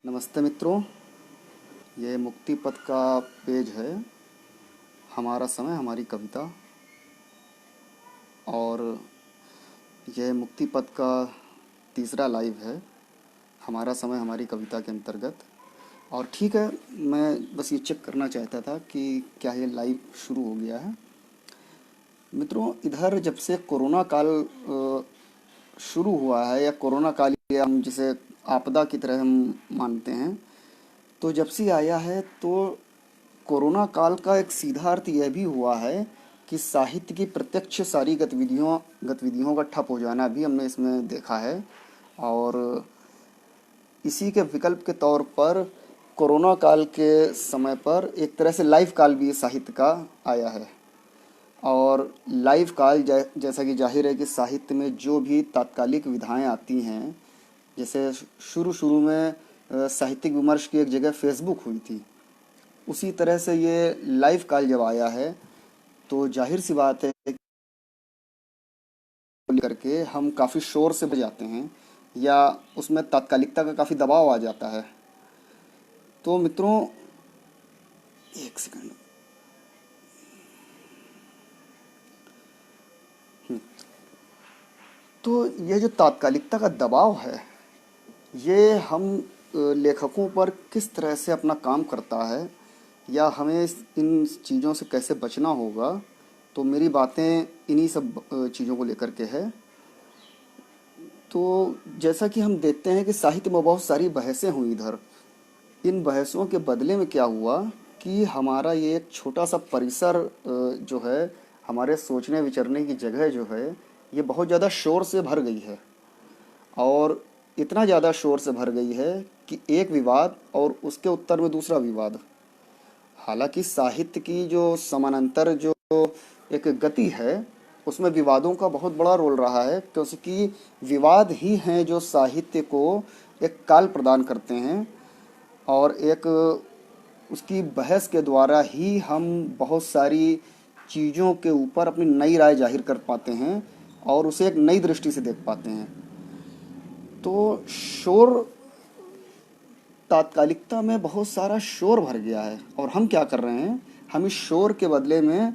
नमस्ते मित्रों, ये मुक्ति पथ का पेज है। हमारा समय हमारी कविता। और यह मुक्ति पथ का तीसरा लाइव है हमारा समय हमारी कविता के अंतर्गत। और ठीक है, मैं बस ये चेक करना चाहता था कि क्या ये लाइव शुरू हो गया है। मित्रों, इधर जब से कोरोना काल शुरू हुआ है, या कोरोना काल या हम जिसे आपदा की तरह हम मानते हैं, तो जब से आया है तो कोरोना काल का एक सीधा अर्थ यह भी हुआ है कि साहित्य की प्रत्यक्ष सारी गतिविधियों का ठप हो जाना भी हमने इसमें देखा है। और इसी के विकल्प के तौर पर कोरोना काल के समय पर एक तरह से लाइव काल भी साहित्य का आया है। और लाइव काल जैसा कि जाहिर है कि साहित्य में जो भी तात्कालिक विधाएं आती हैं, जैसे शुरू शुरू में साहित्यिक विमर्श की एक जगह फेसबुक हुई थी, उसी तरह से ये लाइव काल जब आया है तो जाहिर सी बात है करके हम काफ़ी शोर से भर जाते हैं, या उसमें तात्कालिकता का काफ़ी दबाव आ जाता है। तो मित्रों, एक सेकंड। तो ये जो तात्कालिकता का दबाव है, ये हम लेखकों पर किस तरह से अपना काम करता है, या हमें इन चीज़ों से कैसे बचना होगा। तो मेरी बातें इन्हीं सब चीज़ों को लेकर के है। तो जैसा कि हम देखते हैं कि साहित्य में बहुत सारी बहसें हुई इधर। इन बहसों के बदले में क्या हुआ कि हमारा ये एक छोटा सा परिसर जो है, हमारे सोचने विचरने की जगह जो है, ये बहुत ज़्यादा शोर से भर गई है। और इतना ज़्यादा शोर से भर गई है कि एक विवाद और उसके उत्तर में दूसरा विवाद। हालांकि साहित्य की जो समानांतर जो एक गति है, उसमें विवादों का बहुत बड़ा रोल रहा है, क्योंकि विवाद ही हैं जो साहित्य को एक काल प्रदान करते हैं। और एक उसकी बहस के द्वारा ही हम बहुत सारी चीज़ों के ऊपर अपनी नई राय जाहिर कर पाते हैं और उसे एक नई दृष्टि से देख पाते हैं। तो शोर, तात्कालिकता में बहुत सारा शोर भर गया है, और हम क्या कर रहे हैं, हम इस शोर के बदले में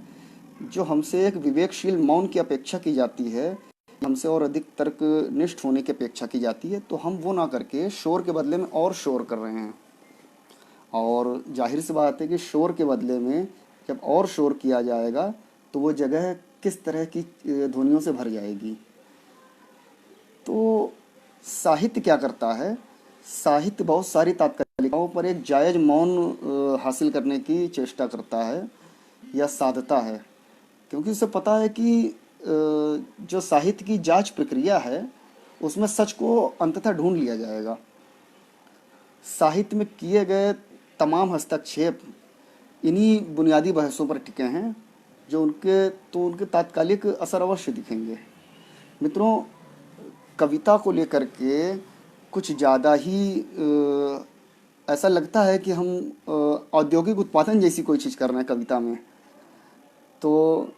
जो हमसे एक विवेकशील मौन की अपेक्षा की जाती है, हमसे और अधिक तर्कनिष्ठ होने की अपेक्षा की जाती है, तो हम वो ना करके शोर के बदले में और शोर कर रहे हैं। और जाहिर सी बात है कि शोर के बदले में जब और शोर किया जाएगा तो वो जगह किस तरह की ध्वनियों से भर जाएगी। तो साहित्य क्या करता है, साहित्य बहुत सारी तात्कालिकताओं पर एक जायज मौन हासिल करने की चेष्टा करता है या साधता है, क्योंकि उसे पता है कि जो साहित्य की जांच प्रक्रिया है उसमें सच को अंततः ढूंढ लिया जाएगा। साहित्य में किए गए तमाम हस्तक्षेप इन्हीं बुनियादी बहसों पर टिके हैं, जो उनके तात्कालिक असर अवश्य दिखेंगे। मित्रों, कविता को लेकर के कुछ ज़्यादा ही ऐसा लगता है कि हम औद्योगिक उत्पादन जैसी कोई चीज़ कर रहे हैं कविता में। तो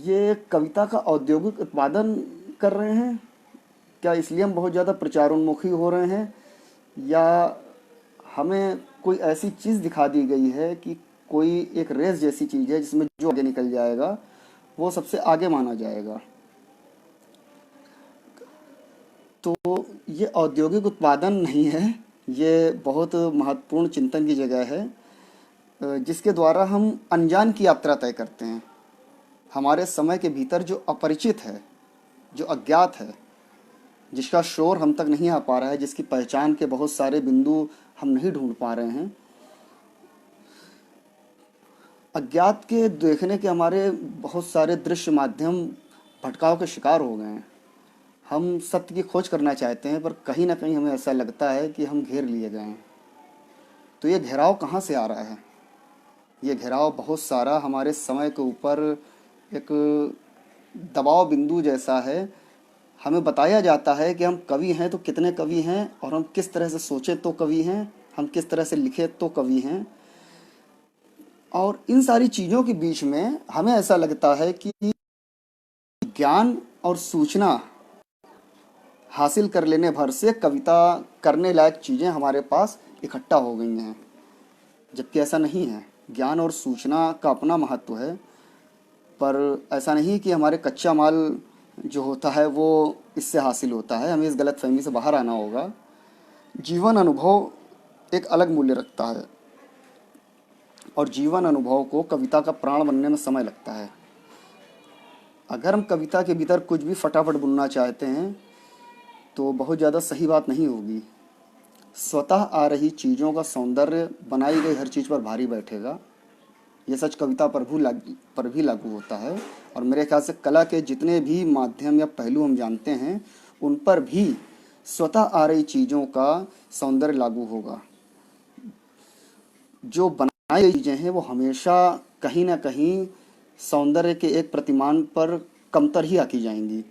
ये कविता का औद्योगिक उत्पादन कर रहे हैं क्या, इसलिए हम बहुत ज़्यादा प्रचारोन्मुखी हो रहे हैं, या हमें कोई ऐसी चीज़ दिखा दी गई है कि कोई एक रेस जैसी चीज़ है जिसमें जो आगे निकल जाएगा वो सबसे आगे माना जाएगा। तो ये औद्योगिक उत्पादन नहीं है, ये बहुत महत्वपूर्ण चिंतन की जगह है, जिसके द्वारा हम अनजान की यात्रा तय करते हैं। हमारे समय के भीतर जो अपरिचित है, जो अज्ञात है, जिसका शोर हम तक नहीं आ पा रहा है, जिसकी पहचान के बहुत सारे बिंदु हम नहीं ढूंढ पा रहे हैं, अज्ञात के देखने के हमारे बहुत सारे दृश्य माध्यम भटकाव के शिकार हो गए हैं। हम सत्य की खोज करना चाहते हैं, पर कहीं ना कहीं हमें ऐसा लगता है कि हम घेर लिए गए हैं। तो ये घेराव कहाँ से आ रहा है? ये घेराव बहुत सारा हमारे समय के ऊपर एक दबाव बिंदु जैसा है। हमें बताया जाता है कि हम कवि हैं तो कितने कवि हैं, और हम किस तरह से सोचें तो कवि हैं, हम किस तरह से लिखें तो कवि हैं। और इन सारी चीज़ों के बीच में हमें ऐसा लगता है कि ज्ञान और सूचना हासिल कर लेने भर से कविता करने लायक चीज़ें हमारे पास इकट्ठा हो गई हैं, जबकि ऐसा नहीं है। ज्ञान और सूचना का अपना महत्व है, पर ऐसा नहीं कि हमारे कच्चा माल जो होता है वो इससे हासिल होता है। हमें इस गलतफहमी से बाहर आना होगा। जीवन अनुभव एक अलग मूल्य रखता है, और जीवन अनुभव को कविता का प्राण बनने में समय लगता है। अगर हम कविता के भीतर कुछ भी फटाफट बुनना चाहते हैं तो बहुत ज़्यादा सही बात नहीं होगी। स्वतः आ रही चीज़ों का सौंदर्य बनाई गई हर चीज़ पर भारी बैठेगा। यह सच कविता पर भी लागू होता है, और मेरे ख्याल से कला के जितने भी माध्यम या पहलू हम जानते हैं उन पर भी स्वतः आ रही चीज़ों का सौंदर्य लागू होगा। जो बनाई गई चीज़ें हैं वो हमेशा कहीं ना कहीं सौंदर्य के एक प्रतिमान पर कमतर ही आकी जाएंगी,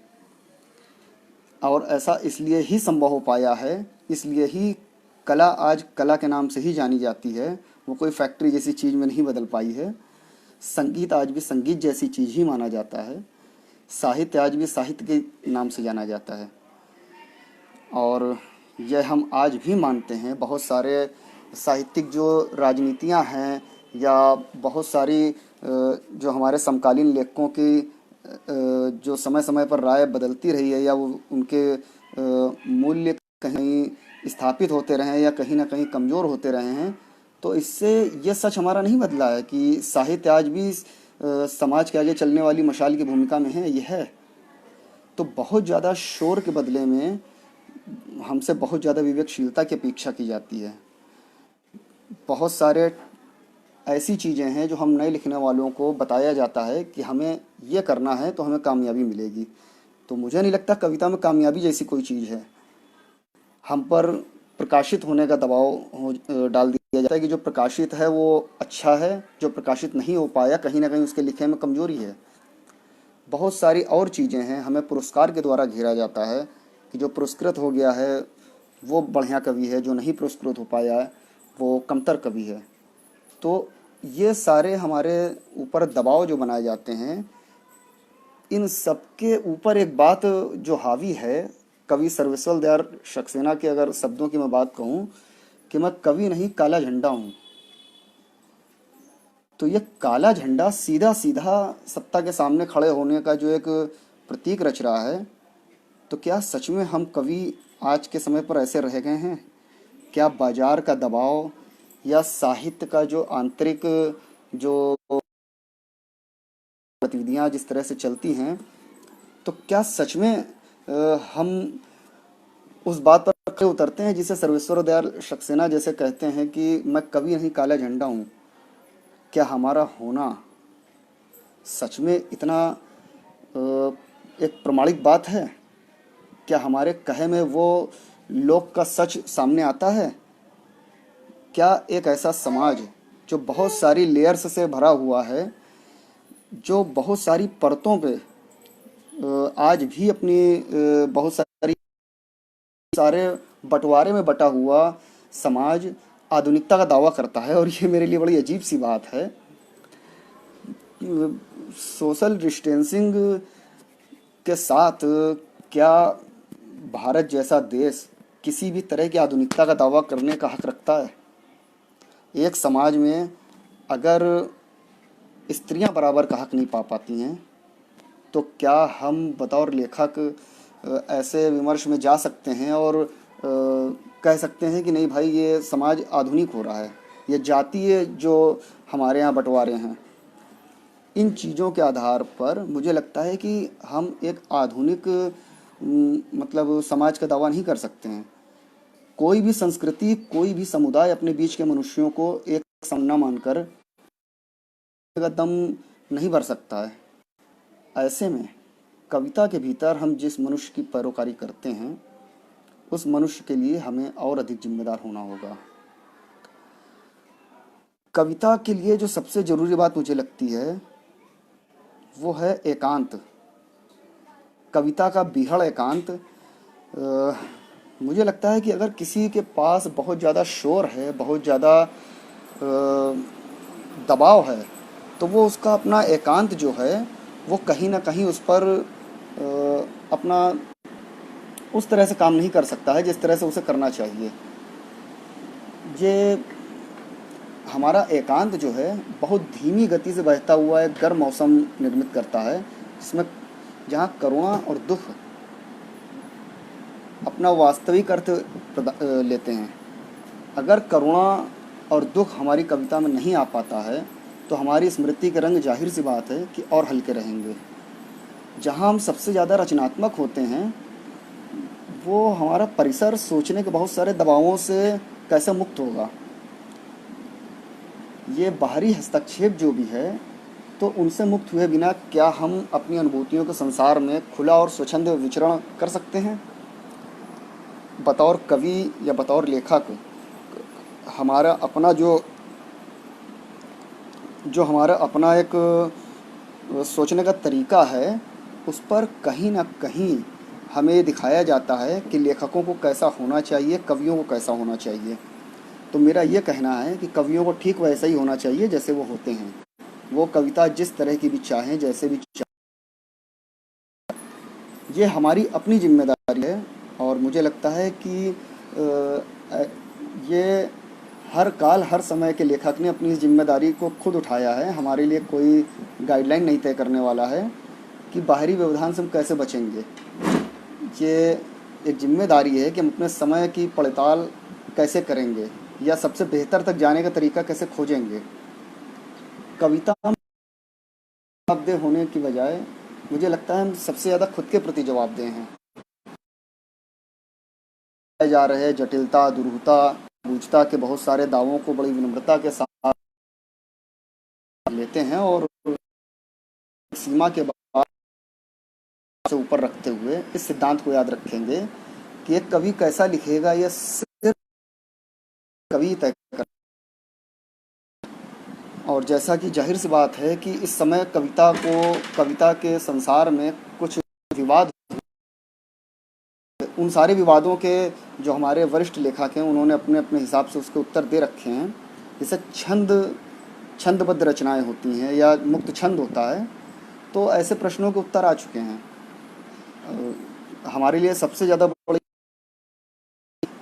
और ऐसा इसलिए ही संभव हो पाया है, इसलिए ही कला आज कला के नाम से ही जानी जाती है। वो कोई फैक्ट्री जैसी चीज़ में नहीं बदल पाई है। संगीत आज भी संगीत जैसी चीज़ ही माना जाता है। साहित्य आज भी साहित्य के नाम से जाना जाता है, और यह हम आज भी मानते हैं। बहुत सारे साहित्यिक जो राजनीतियाँ हैं या बहुत सारी जो हमारे समकालीन लेखकों की जो समय समय पर राय बदलती रही है, या वो उनके मूल्य कहीं स्थापित होते रहे हैं या कहीं ना कहीं कमज़ोर होते रहे हैं, तो इससे ये सच हमारा नहीं बदला है कि साहित्य आज भी समाज के आगे चलने वाली मशाल की भूमिका में है। यह है तो बहुत ज़्यादा शोर के बदले में हमसे बहुत ज़्यादा विवेकशीलता की अपेक्षा की जाती है। बहुत सारे ऐसी चीज़ें हैं जो हम नए लिखने वालों को बताया जाता है कि हमें ये करना है तो हमें कामयाबी मिलेगी। तो मुझे नहीं लगता कविता में कामयाबी जैसी कोई चीज़ है। हम पर प्रकाशित होने का दबाव डाल दिया जाता है कि जो प्रकाशित है वो अच्छा है, जो प्रकाशित नहीं हो पाया कहीं ना कहीं उसके लिखे में कमज़ोरी है। बहुत सारी और चीज़ें हैं, हमें पुरस्कार के द्वारा घेरा जाता है कि जो पुरस्कृत हो गया है वो बढ़िया कवि है, जो नहीं पुरस्कृत हो पाया है वो कमतर कवि है। तो ये सारे हमारे ऊपर दबाव जो बनाए जाते हैं, इन सब के ऊपर एक बात जो हावी है, कवि सर्वेश्वर दयाल सक्सेना के अगर शब्दों की मैं बात कहूँ कि मैं कवि नहीं काला झंडा हूँ, तो ये काला झंडा सीधा सीधा सत्ता के सामने खड़े होने का जो एक प्रतीक रच रहा है। तो क्या सच में हम कवि आज के समय पर ऐसे रह गए हैं? क्या बाजार का दबाव या साहित्य का जो आंतरिक जो गतिविधियाँ जिस तरह से चलती हैं, तो क्या सच में हम उस बात पर खड़े उतरते हैं जिसे सर्वेश्वर दयाल सक्सेना जैसे कहते हैं कि मैं कवि नहीं काला झंडा हूँ? क्या हमारा होना सच में इतना एक प्रमाणिक बात है? क्या हमारे कहे में वो लोक का सच सामने आता है? क्या एक ऐसा समाज जो बहुत सारी लेयर्स से भरा हुआ है, जो बहुत सारी परतों पे आज भी अपनी बहुत सारे बंटवारे में बटा हुआ समाज आधुनिकता का दावा करता है? और ये मेरे लिए बड़ी अजीब सी बात है। सोशल डिस्टेंसिंग के साथ क्या भारत जैसा देश किसी भी तरह की आधुनिकता का दावा करने का हक रखता है? एक समाज में अगर स्त्रियां बराबर का हक नहीं पा पाती हैं, तो क्या हम बतौर लेखक ऐसे विमर्श में जा सकते हैं और कह सकते हैं कि नहीं भाई ये समाज आधुनिक हो रहा है? ये जातीय जो हमारे यहाँ बंटवारे हैं, इन चीज़ों के आधार पर मुझे लगता है कि हम एक आधुनिक मतलब समाज का दावा नहीं कर सकते हैं। कोई भी संस्कृति, कोई भी समुदाय अपने बीच के मनुष्यों को एक समान मानकर का दम नहीं भर सकता है। ऐसे में कविता के भीतर हम जिस मनुष्य की पैरोकारी करते हैं, उस मनुष्य के लिए हमें और अधिक जिम्मेदार होना होगा। कविता के लिए जो सबसे ज़रूरी बात मुझे लगती है वो है एकांत। कविता का बीहड़ एकांत। मुझे लगता है कि अगर किसी के पास बहुत ज़्यादा शोर है, बहुत ज़्यादा दबाव है, तो वो उसका अपना एकांत जो है वो कहीं ना कहीं उस पर अपना उस तरह से काम नहीं कर सकता है जिस तरह से उसे करना चाहिए। ये हमारा एकांत जो है बहुत धीमी गति से बहता हुआ एक गर्म मौसम निर्मित करता है, जिसमें जहाँ करुणा और दुख अपना वास्तविक अर्थ लेते हैं। अगर करुणा और दुख हमारी कविता में नहीं आ पाता है तो हमारी स्मृति के रंग जाहिर सी बात है कि और हल्के रहेंगे। जहाँ हम सबसे ज़्यादा रचनात्मक होते हैं वो हमारा परिसर सोचने के बहुत सारे दबावों से कैसे मुक्त होगा। ये बाहरी हस्तक्षेप जो भी है तो उनसे मुक्त हुए बिना क्या हम अपनी अनुभूतियों के संसार में खुला और स्वच्छंद विचरण कर सकते हैं? बतौर कवि या बतौर लेखक हमारा अपना जो हमारा अपना एक सोचने का तरीका है, उस पर कहीं ना कहीं हमें ये दिखाया जाता है कि लेखकों को कैसा होना चाहिए, कवियों को कैसा होना चाहिए। तो मेरा ये कहना है कि कवियों को ठीक वैसा ही होना चाहिए जैसे वो होते हैं। वो कविता जिस तरह की भी चाहें, जैसे भी चाहें, ये हमारी अपनी जिम्मेदारी है। और मुझे लगता है कि ये हर काल हर समय के लेखक ने अपनी इस जिम्मेदारी को खुद उठाया है। हमारे लिए कोई गाइडलाइन नहीं तय करने वाला है कि बाहरी व्यवधान से हम कैसे बचेंगे। ये एक जिम्मेदारी है कि हम अपने समय की पड़ताल कैसे करेंगे या सबसे बेहतर तक जाने का तरीका कैसे खोजेंगे। कविता में जवाबदेह होने की बजाय मुझे लगता है हम सबसे ज़्यादा खुद के प्रति जवाबदेह हैं। जा रहे जटिलता, दुरूहता, बूझता के बहुत सारे दावों को बड़ी विनम्रता के साथ लेते हैं और सीमा के बाद से ऊपर रखते हुए इस सिद्धांत को याद रखेंगे कि एक कवि कैसा लिखेगा यह सिर्फ कवि तय कर। और जैसा कि जाहिर सी बात है कि इस समय कविता के संसार में कुछ विवाद, उन सारे विवादों के जो हमारे वरिष्ठ लेखक हैं उन्होंने अपने अपने हिसाब से उसके उत्तर दे रखे हैं। जैसे छंदबद्ध रचनाएं होती हैं या मुक्त छंद होता है, तो ऐसे प्रश्नों के उत्तर आ चुके हैं। हमारे लिए सबसे ज़्यादा बड़ी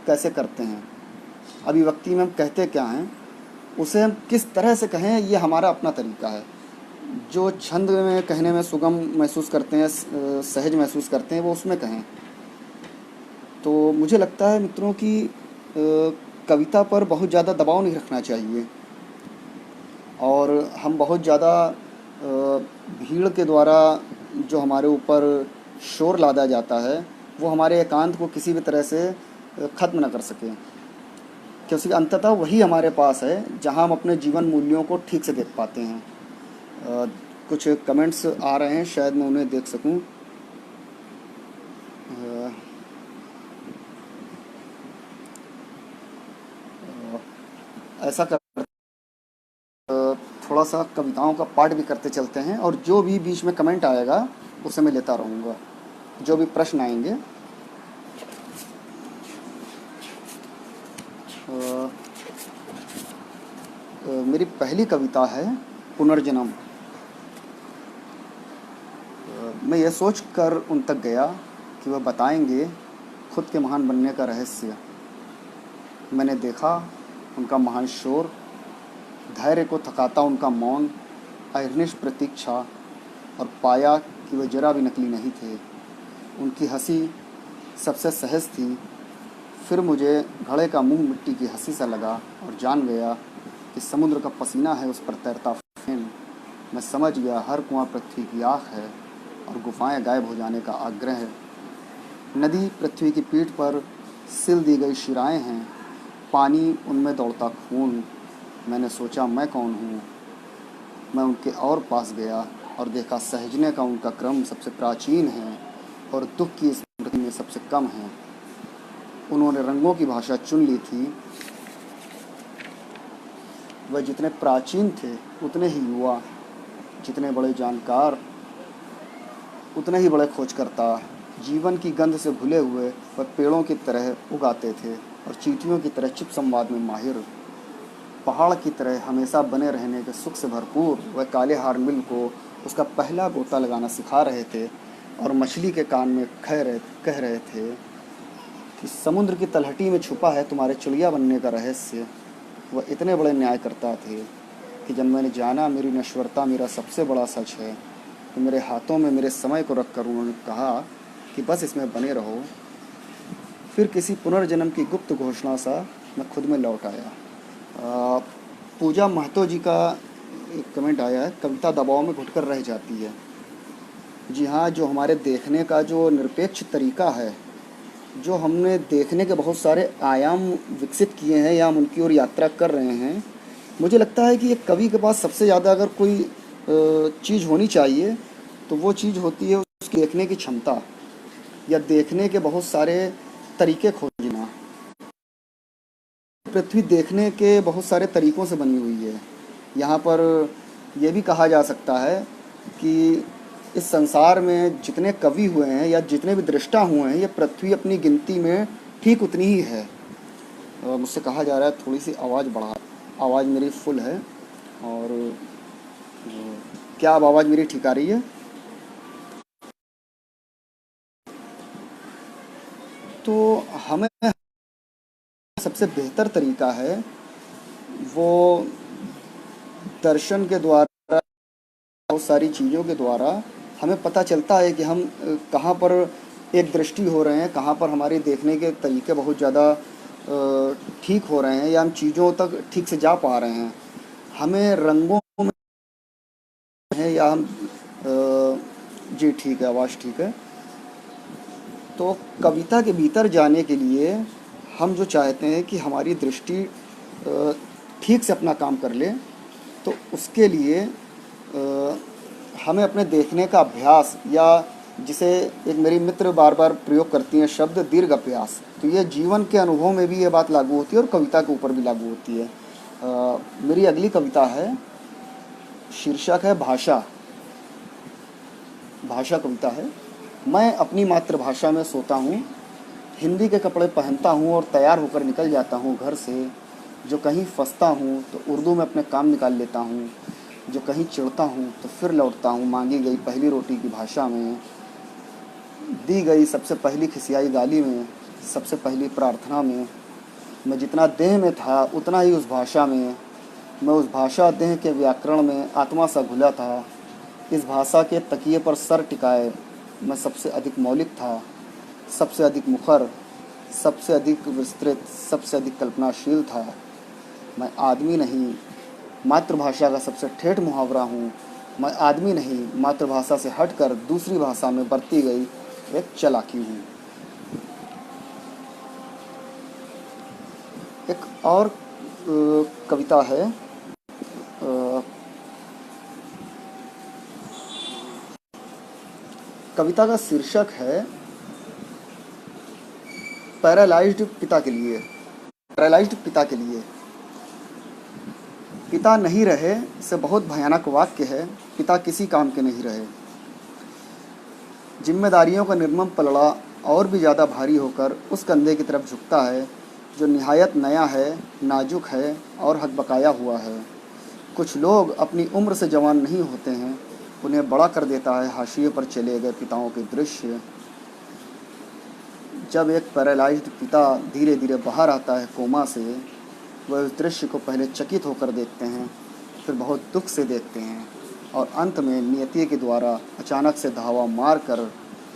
कैसे करते हैं, अभिव्यक्ति में हम कहते क्या हैं, उसे हम किस तरह से कहें, ये हमारा अपना तरीका है। जो छंद में कहने में सुगम महसूस करते हैं, सहज महसूस करते हैं, वो उसमें कहें। तो मुझे लगता है मित्रों कि कविता पर बहुत ज़्यादा दबाव नहीं रखना चाहिए और हम बहुत ज़्यादा भीड़ के द्वारा जो हमारे ऊपर शोर लादा जाता है वो हमारे एकांत को किसी भी तरह से ख़त्म न कर सके, क्योंकि अंततः वही हमारे पास है जहां हम अपने जीवन मूल्यों को ठीक से देख पाते हैं। कुछ कमेंट्स आ रहे हैं, शायद मैं उन्हें देख सकूं। ऐसा कर थोड़ा सा कविताओं का पाठ भी करते चलते हैं और जो भी बीच में कमेंट आएगा उसे मैं लेता रहूँगा, जो भी प्रश्न आएंगे। मेरी पहली कविता है पुनर्जन्म। मैं यह सोच कर उन तक गया कि वह बताएंगे खुद के महान बनने का रहस्य। मैंने देखा उनका महान शोर, धैर्य को थकाता उनका मौन, अहिर्निश प्रतीक्षा, और पाया कि वह जरा भी नकली नहीं थे। उनकी हंसी सबसे सहज थी। फिर मुझे घड़े का मुंह मिट्टी की हंसी सा लगा और जान गया कि समुद्र का पसीना है उस पर तैरता फेन। मैं समझ गया हर कुआं पृथ्वी की आँख है और गुफाएं गायब हो जाने का आग्रह है। नदी पृथ्वी की पीठ पर सिल दी गई शिराएं हैं, पानी उनमें दौड़ता खून। मैंने सोचा मैं कौन हूँ। मैं उनके और पास गया और देखा सहजने का उनका क्रम सबसे प्राचीन है और दुख की स्मृति में सबसे कम है। उन्होंने रंगों की भाषा चुन ली थी। वह जितने प्राचीन थे उतने ही युवा, जितने बड़े जानकार उतने ही बड़े खोजकर्ता। जीवन की गंध से भुले हुए वह पेड़ों की तरह उगाते थे और चींटियों की तरह चिप संवाद में माहिर। पहाड़ की तरह हमेशा बने रहने के सुख से भरपूर वह काले हार्नबिल को उसका पहला गोता लगाना सिखा रहे थे और मछली के कान में कह रहे थे, कि समुद्र की तलहटी में छुपा है तुम्हारे चिड़िया बनने का रहस्य। वह इतने बड़े न्यायकर्ता थे कि जब मैंने जाना मेरी नश्वरता मेरा सबसे बड़ा सच है, तो मेरे हाथों में मेरे समय को रख कर उन्होंने कहा कि बस इसमें बने रहो। फिर किसी पुनर्जन्म की गुप्त घोषणा सा मैं खुद में लौट आया। पूजा महतो जी का एक कमेंट आया है, कविता दबाव में घुटकर रह जाती है। जी हाँ, जो हमारे देखने का जो निरपेक्ष तरीका है, जो हमने देखने के बहुत सारे आयाम विकसित किए हैं या हम उनकी ओर यात्रा कर रहे हैं, मुझे लगता है कि एक कवि के पास सबसे ज़्यादा अगर कोई चीज़ होनी चाहिए तो वो चीज़ होती है उसकी देखने की क्षमता या देखने के बहुत सारे तरीके खोजना। पृथ्वी देखने के बहुत सारे तरीक़ों से बनी हुई है। यहाँ पर यह भी कहा जा सकता है कि इस संसार में जितने कवि हुए हैं या जितने भी दृष्टा हुए हैं, ये पृथ्वी अपनी गिनती में ठीक उतनी ही है। मुझसे कहा जा रहा है थोड़ी सी आवाज़ बढ़ा। आवाज़ मेरी फुल है और क्या अब आवाज़ मेरी ठीक आ रही है? तो हमें सबसे बेहतर तरीका है वो दर्शन के द्वारा, बहुत सारी चीज़ों के द्वारा हमें पता चलता है कि हम कहाँ पर एक दृष्टि हो रहे हैं, कहाँ पर हमारे देखने के तरीके बहुत ज़्यादा ठीक हो रहे हैं या हम चीज़ों तक ठीक से जा पा रहे हैं। हमें रंगों में है या हम जी ठीक है, आवाज़ ठीक है। तो कविता के भीतर जाने के लिए हम जो चाहते हैं कि हमारी दृष्टि ठीक से अपना काम कर ले, तो उसके लिए हमें अपने देखने का अभ्यास या जिसे एक मेरी मित्र बार बार प्रयोग करती हैं शब्द दीर्घ अभ्यास, तो ये जीवन के अनुभव में भी ये बात लागू होती है और कविता के ऊपर भी लागू होती है। मेरी अगली कविता है, शीर्षक है भाषा। भाषा कविता है। मैं अपनी मातृभाषा में सोता हूँ, हिंदी के कपड़े पहनता हूँ और तैयार होकर निकल जाता हूँ घर से। जो कहीं फंसता हूँ तो उर्दू में अपने काम निकाल लेता हूँ, जो कहीं चिढ़ता हूँ तो फिर लौटता हूँ मांगी गई पहली रोटी की भाषा में, दी गई सबसे पहली खिसियाई गाली में, सबसे पहली प्रार्थना में। मैं जितना देह में था उतना ही उस भाषा में, मैं उस भाषा देह के व्याकरण में आत्मा सा घुला था। इस भाषा के तकिए पर सर टिकाए मैं सबसे अधिक मौलिक था, सबसे अधिक मुखर, सबसे अधिक विस्तृत, सबसे अधिक कल्पनाशील था। मैं आदमी नहीं, मातृभाषा का सबसे ठेठ मुहावरा हूँ। मैं आदमी नहीं, मातृभाषा से हटकर दूसरी भाषा में बरती गई एक चालाकी हूँ। एक और कविता है, कविता का शीर्षक है पैरालाइज्ड पिता के लिए। पैरालाइज्ड पिता के लिए। पिता नहीं रहे से बहुत भयानक वाक्य है, पिता किसी काम के नहीं रहे। जिम्मेदारियों का निर्मम पलड़ा और भी ज़्यादा भारी होकर उस कंधे की तरफ झुकता है जो निहायत नया है, नाजुक है और हकबकाया हुआ है। कुछ लोग अपनी उम्र से जवान नहीं होते हैं, उन्हें बड़ा कर देता है हाशिए पर चले गए पिताओं के दृश्य। जब एक पैरालाइज्ड पिता धीरे धीरे बाहर आता है कोमा से, वह उस दृश्य को पहले चकित होकर देखते हैं, फिर बहुत दुख से देखते हैं और अंत में नियति के द्वारा अचानक से धावा मारकर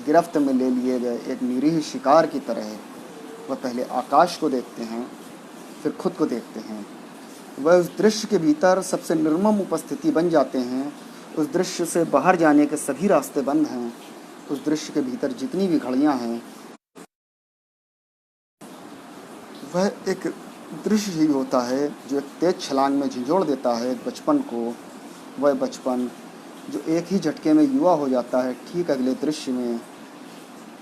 गिरफ्त में ले लिए गए एक निरीह शिकार की तरह वह पहले आकाश को देखते हैं, फिर खुद को देखते हैं। वह उस दृश्य के भीतर सबसे निर्मम उपस्थिति बन जाते हैं। उस दृश्य से बाहर जाने के सभी रास्ते बंद हैं। उस दृश्य के भीतर जितनी भी घड़ियां हैं, वह एक दृश्य ही होता है जो एक तेज छलांग में झंझोड़ देता है बचपन को। वह बचपन जो एक ही झटके में युवा हो जाता है ठीक अगले दृश्य में।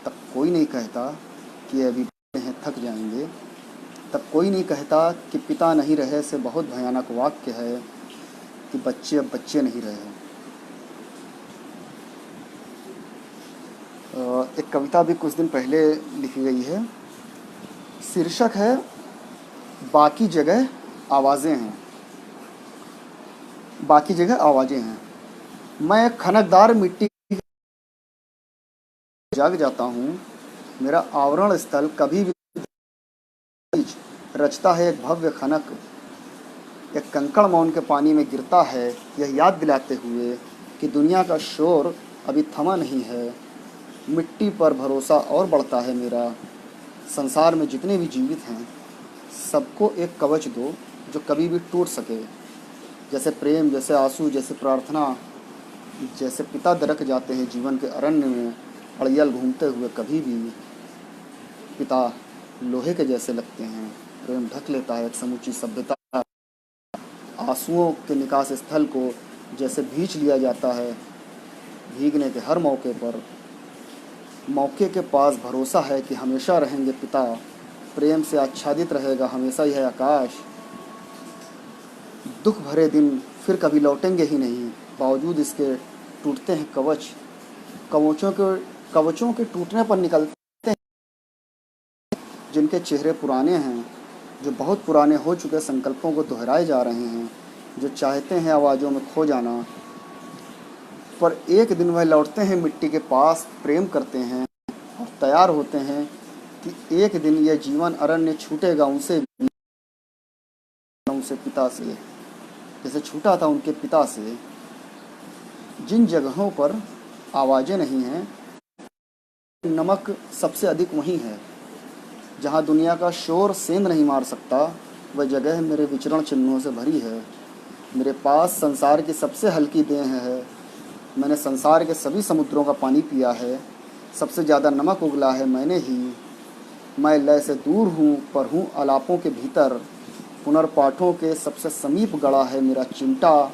तब कोई नहीं कहता कि अभी हैं थक जाएंगे, तब कोई नहीं कहता कि पिता नहीं रहे से बहुत भयानक वाक्य है कि बच्चे अब बच्चे नहीं रहे। एक कविता भी कुछ दिन पहले लिखी गई है, शीर्षक है बाकी जगह आवाज़ें हैं। बाकी जगह आवाज़ें हैं। मैं खनकदार मिट्टी जाग जाता हूँ, मेरा आवरण स्थल कभी भी रचता है एक भव्य खनक, एक कंकड़ मौन के पानी में गिरता है, यह याद दिलाते हुए कि दुनिया का शोर अभी थमा नहीं है। मिट्टी पर भरोसा और बढ़ता है मेरा। संसार में जितने भी जीवित हैं सबको एक कवच दो जो कभी भी टूट सके, जैसे प्रेम, जैसे आंसू, जैसे प्रार्थना। जैसे पिता दरक जाते हैं जीवन के अरण्य में अड़ियल घूमते हुए, कभी भी पिता लोहे के जैसे लगते हैं। प्रेम ढक लेता है एक समूची सभ्यता। आंसुओं के निकास स्थल को जैसे भींच लिया जाता है, भीगने के हर मौके पर मौके के पास भरोसा है कि हमेशा रहेंगे पिता। प्रेम से आच्छादित रहेगा हमेशा यह आकाश। दुख भरे दिन फिर कभी लौटेंगे ही नहीं, बावजूद इसके टूटते हैं कवच। कवचों के टूटने पर निकलते हैं जिनके चेहरे पुराने हैं, जो बहुत पुराने हो चुके संकल्पों को दोहराए जा रहे हैं, जो चाहते हैं आवाज़ों में खो जाना, पर एक दिन वह लौटते हैं मिट्टी के पास, प्रेम करते हैं और तैयार होते हैं कि एक दिन यह जीवन अरण्य छूटेगा उनसे पिता से, जैसे छूटा था उनके पिता से। जिन जगहों पर आवाज़ें नहीं हैं, नमक सबसे अधिक वहीं है। जहाँ दुनिया का शोर सेंध नहीं मार सकता, वह जगह मेरे विचरण चिन्हों से भरी है। मेरे पास संसार की सबसे हल्की देह है। मैंने संसार के सभी समुद्रों का पानी पिया है। सबसे ज़्यादा नमक उगला है मैंने ही। मैं लय से दूर हूँ पर हूँ आलापों के भीतर। पुनर्पाठों के सबसे समीप गड़ा है मेरा चिमटा।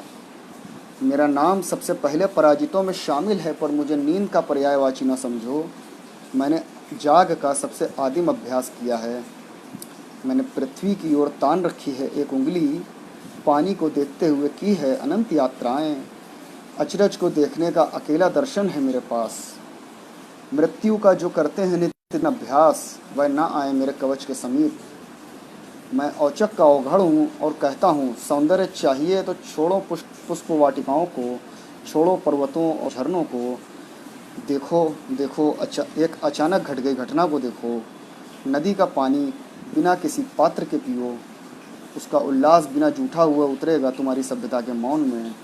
मेरा नाम सबसे पहले पराजितों में शामिल है, पर मुझे नींद का पर्यायवाची न समझो। मैंने जाग का सबसे आदिम अभ्यास किया है। मैंने पृथ्वी की ओर तान रखी है एक उंगली। पानी को देखते हुए की है अनंत यात्राएं। अचरज को देखने का अकेला दर्शन है मेरे पास। मृत्यु का जो करते हैं नित्य अभ्यास, वह ना आए मेरे कवच के समीप। मैं औचक का औघड़ हूँ और कहता हूँ, सौंदर्य चाहिए तो छोड़ो पुष्प वाटिकाओं को, छोड़ो पर्वतों और झरनों को। देखो एक अचानक घट गई घटना को देखो। नदी का पानी बिना किसी पात्र के पियो। उसका उल्लास बिना जूठा हुए उतरेगा तुम्हारी सभ्यता के मौन में।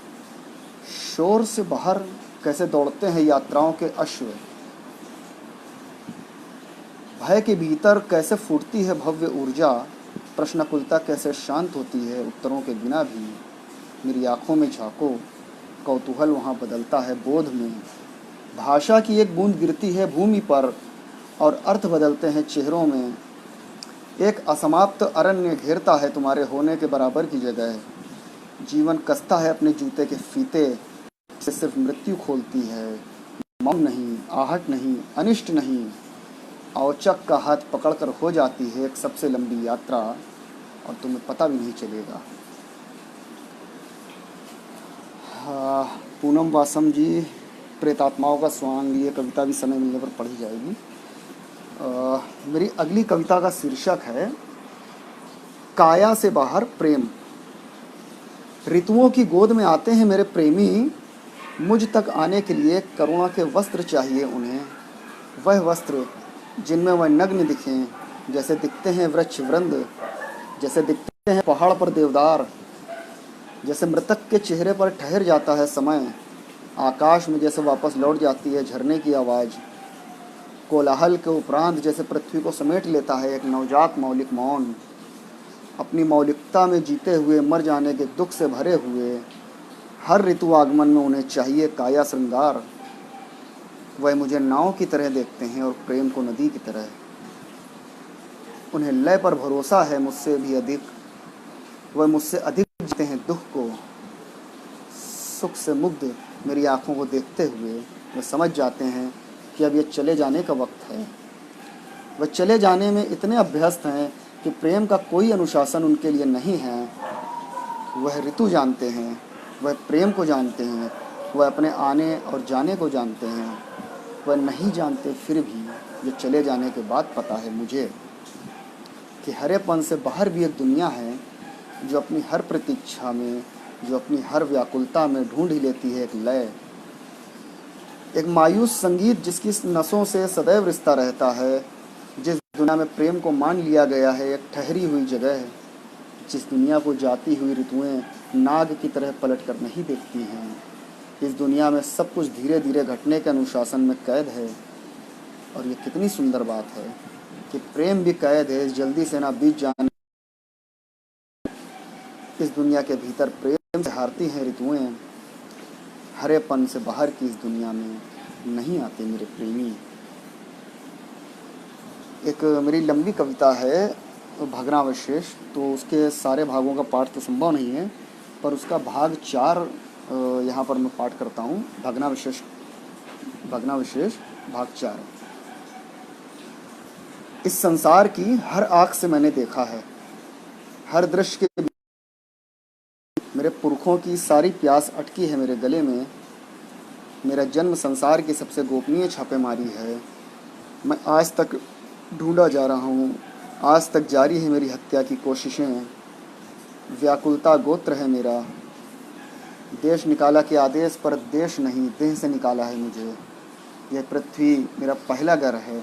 शोर से बाहर कैसे दौड़ते हैं यात्राओं के अश्व। भय के भीतर कैसे फूटती है भव्य ऊर्जा। प्रश्नकुलता कैसे शांत होती है उत्तरों के बिना भी। मेरी आँखों में झाँको, कौतूहल वहाँ बदलता है बोध में। भाषा की एक बूंद गिरती है भूमि पर और अर्थ बदलते हैं चेहरों में। एक असमाप्त अरण्य घेरता है तुम्हारे होने के बराबर की जगह। जीवन कसता है अपने जूते के फीते से सिर्फ मृत्यु खोलती है। मौन नहीं, आहट नहीं, अनिष्ट नहीं, औचक का हाथ पकड़कर हो जाती है एक सबसे लंबी यात्रा और तुम्हें पता भी नहीं चलेगा। पूनम वासम जी, प्रेतात्माओं का स्वांग, ये कविता भी समय मिलने पर पढ़ी जाएगी। मेरी अगली कविता का शीर्षक है काया से बाहर प्रेम। ऋतुओं की गोद में आते हैं मेरे प्रेमी। मुझ तक आने के लिए करुणा के वस्त्र चाहिए उन्हें। वह वस्त्र जिनमें वह नग्न दिखें, जैसे दिखते हैं वृक्ष वृंद, जैसे दिखते हैं पहाड़ पर देवदार, जैसे मृतक के चेहरे पर ठहर जाता है समय। आकाश में जैसे वापस लौट जाती है झरने की आवाज़। कोलाहल के उपरांत जैसे पृथ्वी को समेट लेता है एक नवजात मौलिक मौन। अपनी मौलिकता में जीते हुए मर जाने के दुख से भरे हुए हर ऋतु आगमन में उन्हें चाहिए काया श्रृंगार। वह मुझे नाव की तरह देखते हैं और प्रेम को नदी की तरह। उन्हें लय पर भरोसा है मुझसे भी अधिक। वह मुझसे अधिक जीते हैं दुख को। सुख से मुग्ध मेरी आँखों को देखते हुए वे समझ जाते हैं कि अब ये चले जाने का वक्त है। वह चले जाने में इतने अभ्यस्त हैं कि प्रेम का कोई अनुशासन उनके लिए नहीं है। वह ऋतु जानते हैं, वह प्रेम को जानते हैं, वह अपने आने और जाने को जानते हैं। वह नहीं जानते फिर भी ये चले जाने के बाद पता है मुझे कि हरेपन से बाहर भी एक दुनिया है जो अपनी हर प्रतीक्षा में, जो अपनी हर व्याकुलता में ढूंढ ही लेती है एक लय, एक मायूस संगीत जिसकी नसों से सदैव रिश्ता रहता है, जिस दुनिया में प्रेम को मान लिया गया है एक ठहरी हुई जगह है। जिस दुनिया को जाती हुई ऋतुएं नाग की तरह पलट कर नहीं देखती हैं। इस दुनिया में सब कुछ धीरे धीरे घटने के अनुशासन में कैद है। और ये कितनी सुंदर बात है कि प्रेम भी कैद है, जल्दी से ना बीत जाने। इस दुनिया के भीतर प्रेम से हारती हैं ऋतुएं, हरेपन से बाहर की इस दुनिया में नहीं आते मेरे प्रेमी। एक मेरी लंबी कविता है भग्नावशेष, तो उसके सारे भागों का पाठ तो संभव नहीं है, पर उसका भाग 4 यहाँ पर मैं पाठ करता हूँ। भग्नावशेष भाग 4। इस संसार की हर आँख से मैंने देखा है, हर दृश्य के मेरे पुरखों की सारी प्यास अटकी है मेरे गले में। मेरा जन्म संसार की सबसे गोपनीय छापेमारी है। मैं आज तक ढूंढा जा रहा हूँ, आज तक जारी है मेरी हत्या की कोशिशें। व्याकुलता गोत्र है मेरा, देश निकाला के आदेश पर देश नहीं देह से निकाला है मुझे। यह पृथ्वी मेरा पहला घर है,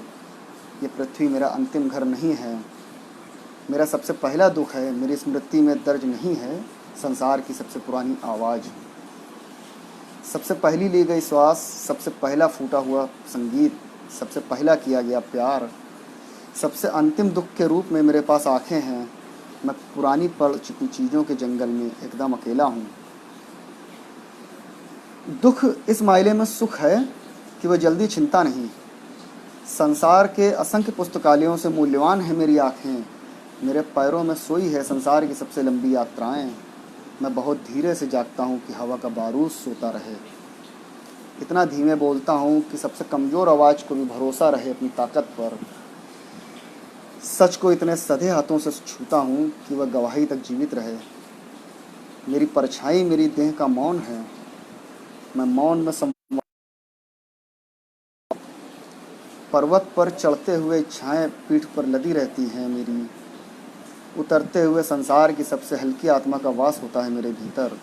ये पृथ्वी मेरा अंतिम घर नहीं है। मेरा सबसे पहला दुख है, मेरी स्मृति में दर्ज नहीं है संसार की सबसे पुरानी आवाज़। सबसे पहली ली गई श्वास, सबसे पहला फूटा हुआ संगीत, सबसे पहला किया गया प्यार। सबसे अंतिम दुख के रूप में मेरे पास आँखें हैं। मैं पुरानी पड़ चुकी चीज़ों के जंगल में एकदम अकेला हूँ। दुख इस मायले में सुख है कि वह जल्दी छिनता नहीं। संसार के असंख्य पुस्तकालयों से मूल्यवान है मेरी आँखें। मेरे पैरों में सोई है संसार की सबसे लंबी यात्राएं। मैं बहुत धीरे से जागता हूँ कि हवा का बारूद सोता रहे। इतना धीमे बोलता हूँ कि सबसे कमज़ोर आवाज़ को भी भरोसा रहे अपनी ताकत पर। सच को इतने सधे हाथों से छूता हूँ कि वह गवाही तक जीवित रहे। मेरी परछाई मेरी देह का मौन है। मैं मौन में पर्वत पर चढ़ते हुए इच्छाएं पीठ पर लदी रहती हैं मेरी। उतरते हुए संसार की सबसे हल्की आत्मा का वास होता है मेरे भीतर।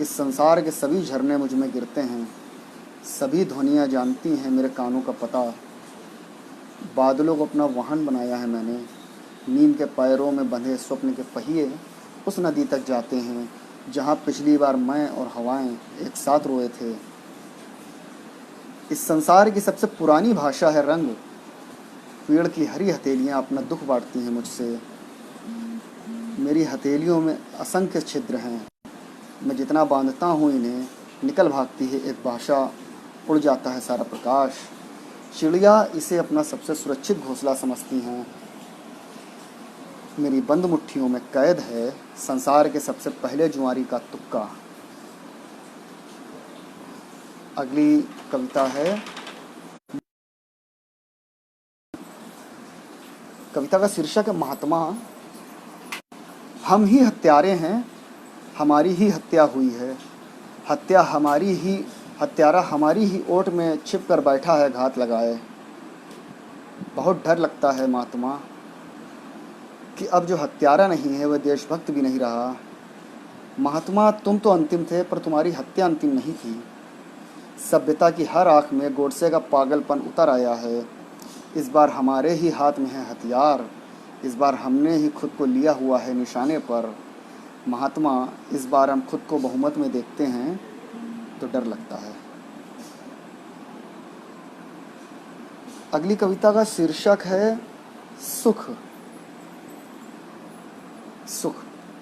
इस संसार के सभी झरने मुझ में गिरते हैं, सभी ध्वनियाँ जानती हैं मेरे कानों का पता। बादलों को अपना वाहन बनाया है मैंने। नींद के पैरों में बंधे स्वप्न के पहिए उस नदी तक जाते हैं जहाँ पिछली बार मैं और हवाएं एक साथ रोए थे। इस संसार की सबसे पुरानी भाषा है रंग। पेड़ की हरी हथेलियाँ अपना दुख बांटती हैं मुझसे। मेरी हथेलियों में असंख्य छिद्र हैं। मैं जितना बांधता हूँ इन्हें निकल भागती है एक भाषा, उड़ जाता है सारा प्रकाश। चिड़िया इसे अपना सबसे सुरक्षित घोंसला समझती हैं। मेरी बंद मुट्ठियों में कैद है संसार के सबसे पहले जुआरी का तुक्का। अगली कविता है, कविता का शीर्षक है महात्मा। हम ही हत्यारे हैं, हमारी ही हत्या हुई है। हत्यारा हमारी ही ओट में छिप कर बैठा है घात लगाए। बहुत डर लगता है महात्मा कि अब जो हत्यारा नहीं है वह देशभक्त भी नहीं रहा। महात्मा तुम तो अंतिम थे, पर तुम्हारी हत्या अंतिम नहीं थी। सभ्यता की हर आँख में गोडसे का पागलपन उतर आया है। इस बार हमारे ही हाथ में है हथियार। इस बार हमने ही खुद को लिया हुआ है निशाने पर। महात्मा इस बार हम खुद को बहुमत में देखते हैं तो डर लगता है। अगली कविता का शीर्षक है सुख। सुख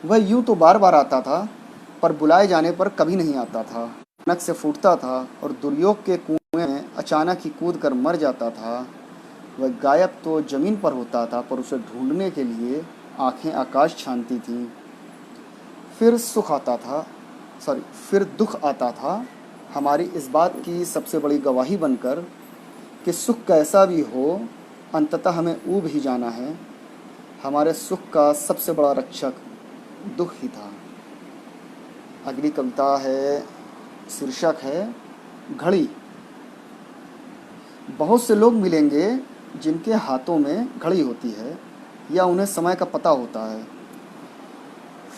वह यूं तो बार बार आता था, पर बुलाए जाने पर कभी नहीं आता था। नक से फूटता था और दुर्योग के कुएं में अचानक ही कूद कर मर जाता था। वह गायब तो जमीन पर होता था, पर उसे ढूंढने के लिए आंखें आकाश छानती थीं। फिर दुख आता था, हमारी इस बात की सबसे बड़ी गवाही बनकर कि सुख कैसा भी हो अंततः हमें ऊब ही जाना है। हमारे सुख का सबसे बड़ा रक्षक दुख ही था। अगली कविता है, शीर्षक है घड़ी। बहुत से लोग मिलेंगे जिनके हाथों में घड़ी होती है या उन्हें समय का पता होता है।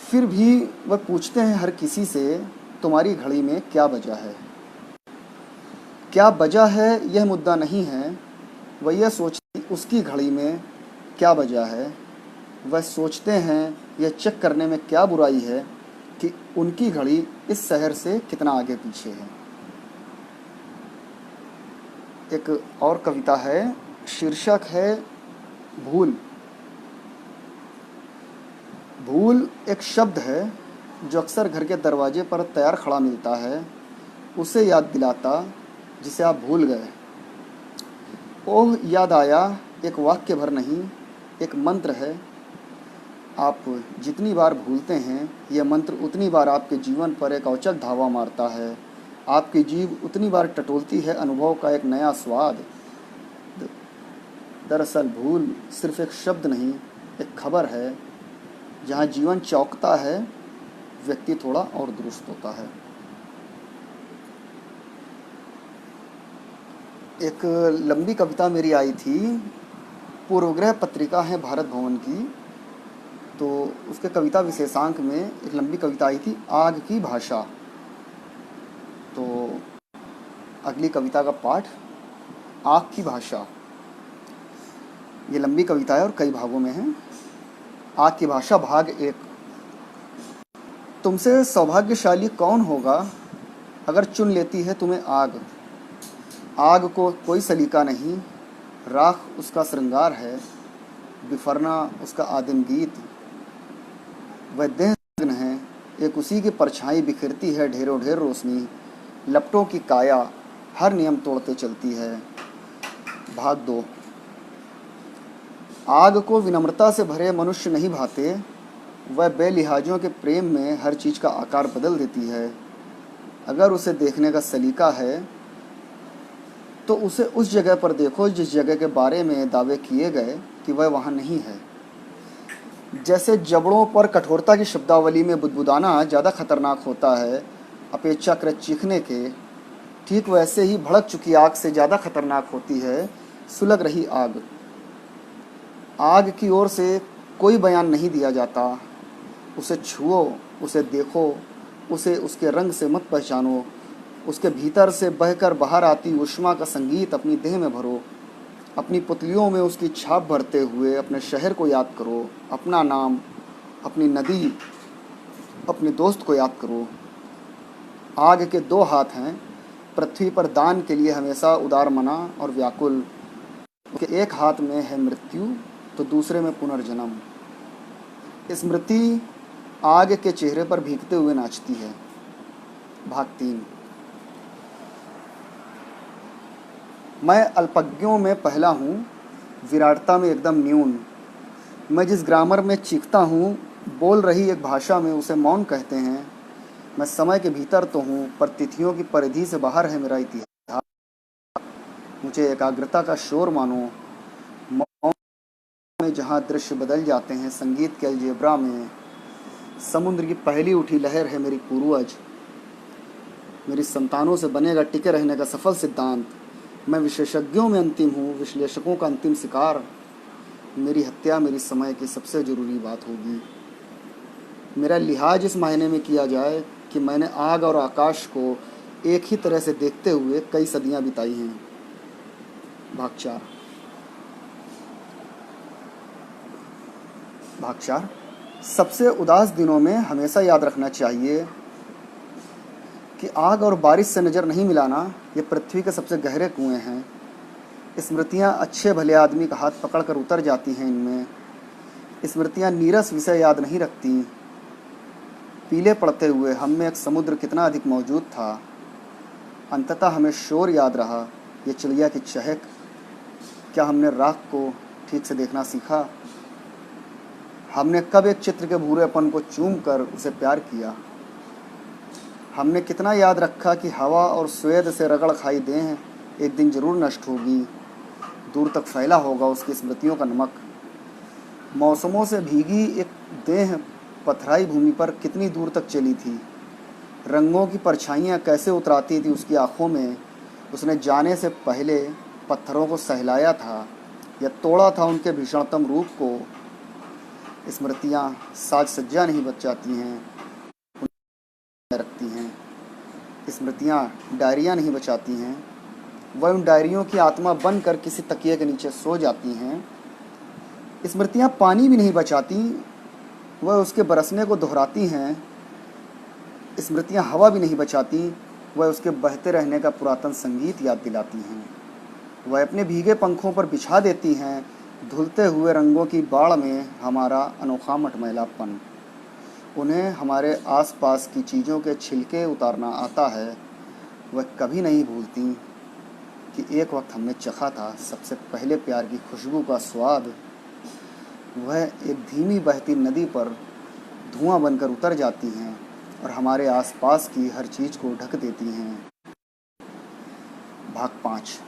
फिर भी वह पूछते हैं हर किसी से, तुम्हारी घड़ी में क्या वजह है? क्या वजह है यह मुद्दा नहीं है। वह यह सोचती उसकी घड़ी में क्या वजह है, वह सोचते हैं यह चेक करने में क्या बुराई है कि उनकी घड़ी इस शहर से कितना आगे पीछे है। एक और कविता है, शीर्षक है भूल। भूल एक शब्द है जो अक्सर घर के दरवाजे पर तैयार खड़ा मिलता है, उसे याद दिलाता जिसे आप भूल गए। ओह याद आया एक वाक्य भर नहीं, एक मंत्र है। आप जितनी बार भूलते हैं यह मंत्र उतनी बार आपके जीवन पर एक औचक धावा मारता है। आपकी जीभ उतनी बार टटोलती है अनुभव का एक नया स्वाद। दरअसल भूल सिर्फ एक शब्द नहीं, एक खबर है। जहाँ जीवन चौंकता है, व्यक्ति थोड़ा और दुरुस्त होता है। एक लंबी कविता मेरी आई थी, पूर्वग्रह पत्रिका है भारत भवन की, तो उसके कविता विशेषांक में एक लंबी कविता आई थी, आग की भाषा। तो अगली कविता का पाठ, आग की भाषा। ये लंबी कविता है और कई भागों में है। आग की भाषा भाग 1। तुमसे सौभाग्यशाली कौन होगा अगर चुन लेती है तुम्हें आग। आग को कोई सलीका नहीं, राख उसका श्रृंगार है, बिफरना उसका आदिम गीत। वह देह मग्न है, एक उसी की परछाई बिखरती है ढेरों ढेर रोशनी। लपटों की काया हर नियम तोड़ते चलती है। भाग 2। आग को विनम्रता से भरे मनुष्य नहीं भाते, वह बेलिहाजों के प्रेम में हर चीज़ का आकार बदल देती है। अगर उसे देखने का सलीका है तो उसे उस जगह पर देखो जिस जगह के बारे में दावे किए गए कि वह वहाँ नहीं है। जैसे जबड़ों पर कठोरता की शब्दावली में बुदबुदाना ज़्यादा खतरनाक होता है अपेक्षाकृत चीखने के, ठीक वैसे ही भड़क चुकी आग से ज़्यादा खतरनाक होती है सुलग रही आग। आग की ओर से कोई बयान नहीं दिया जाता। उसे छुओ, उसे देखो, उसे उसके रंग से मत पहचानो। उसके भीतर से बहकर बाहर आती ऊष्मा का संगीत अपनी देह में भरो। अपनी पुतलियों में उसकी छाप भरते हुए अपने शहर को याद करो, अपना नाम, अपनी नदी, अपने दोस्त को याद करो। आग के 2 हाथ हैं, पृथ्वी पर दान के लिए हमेशा उदार मना और व्याकुल। उसके एक हाथ में है मृत्यु तो दूसरे में पुनर्जन्म। स्मृति आग के चेहरे पर भीगते हुए नाचती है। भाग 3। मैं अल्पज्ञों में पहला हूँ, विराटता में एकदम न्यून। मैं जिस ग्रामर में चीखता हूँ, बोल रही एक भाषा में उसे मौन कहते हैं। मैं समय के भीतर तो हूँ, पर तिथियों की परिधि से बाहर है मेरा इतिहास। मुझे एकाग्रता का शोर मानो, मौन में जहाँ दृश्य बदल जाते हैं संगीत के अलजेब्रा में। समुद्र की पहली उठी लहर है मेरी पूर्वज। मेरी संतानों से बनेगा टिके रहने का सफल सिद्धांत। मैं विशेषज्ञों में अंतिम हूँ, विश्लेषकों का अंतिम शिकार। मेरी हत्या मेरी समय की सबसे ज़रूरी बात होगी। मेरा लिहाज इस मायने में किया जाए कि मैंने आग और आकाश को एक ही तरह से देखते हुए कई सदियां बिताई हैं। भाग 4। भाग 4। सबसे उदास दिनों में हमेशा याद रखना चाहिए कि आग और बारिश से नज़र नहीं मिलाना ये पृथ्वी के सबसे गहरे कुएं हैं। स्मृतियाँ अच्छे भले आदमी का हाथ पकड़कर उतर जाती हैं इनमें। स्मृतियाँ नीरस विषय याद नहीं रखती। पीले पड़ते हुए हम में एक समुद्र कितना अधिक मौजूद था। अंततः हमें शोर याद रहा, ये चिड़िया की चहक। क्या हमने राख को ठीक से देखना सीखा? हमने कब एक चित्र के भूरेपन को चूम कर उसे प्यार किया? हमने कितना याद रखा कि हवा और स्वेद से रगड़ खाई देह एक दिन जरूर नष्ट होगी, दूर तक फैला होगा उसकी स्मृतियों का नमक। मौसमों से भीगी एक देह पथराई भूमि पर कितनी दूर तक चली थी। रंगों की परछाइयाँ कैसे उतराती थी उसकी आँखों में। उसने जाने से पहले पत्थरों को सहलाया था या तोड़ा था उनके भीषणतम रूप को। स्मृतियाँ साज सज्जा नहीं बचाती हैं, रखती हैं। स्मृतियाँ डायरियाँ नहीं बचाती हैं, वह उन डायरियों की आत्मा बनकर किसी तकिए के नीचे सो जाती हैं। स्मृतियाँ पानी भी नहीं बचाती, वह उसके बरसने को दोहराती हैं। स्मृतियाँ हवा भी नहीं बचाती, वह उसके बहते रहने का पुरातन संगीत याद दिलाती हैं। वह अपने भीगे पंखों पर बिछा देती हैं धुलते हुए रंगों की बाढ़ में हमारा अनोखा मटमैलापन। उन्हें हमारे आसपास की चीज़ों के छिलके उतारना आता है। वह कभी नहीं भूलती कि एक वक्त हमने चखा था सबसे पहले प्यार की खुशबू का स्वाद। वह एक धीमी बहती नदी पर धुआं बनकर उतर जाती हैं और हमारे आसपास की हर चीज़ को ढक देती हैं। भाग 5।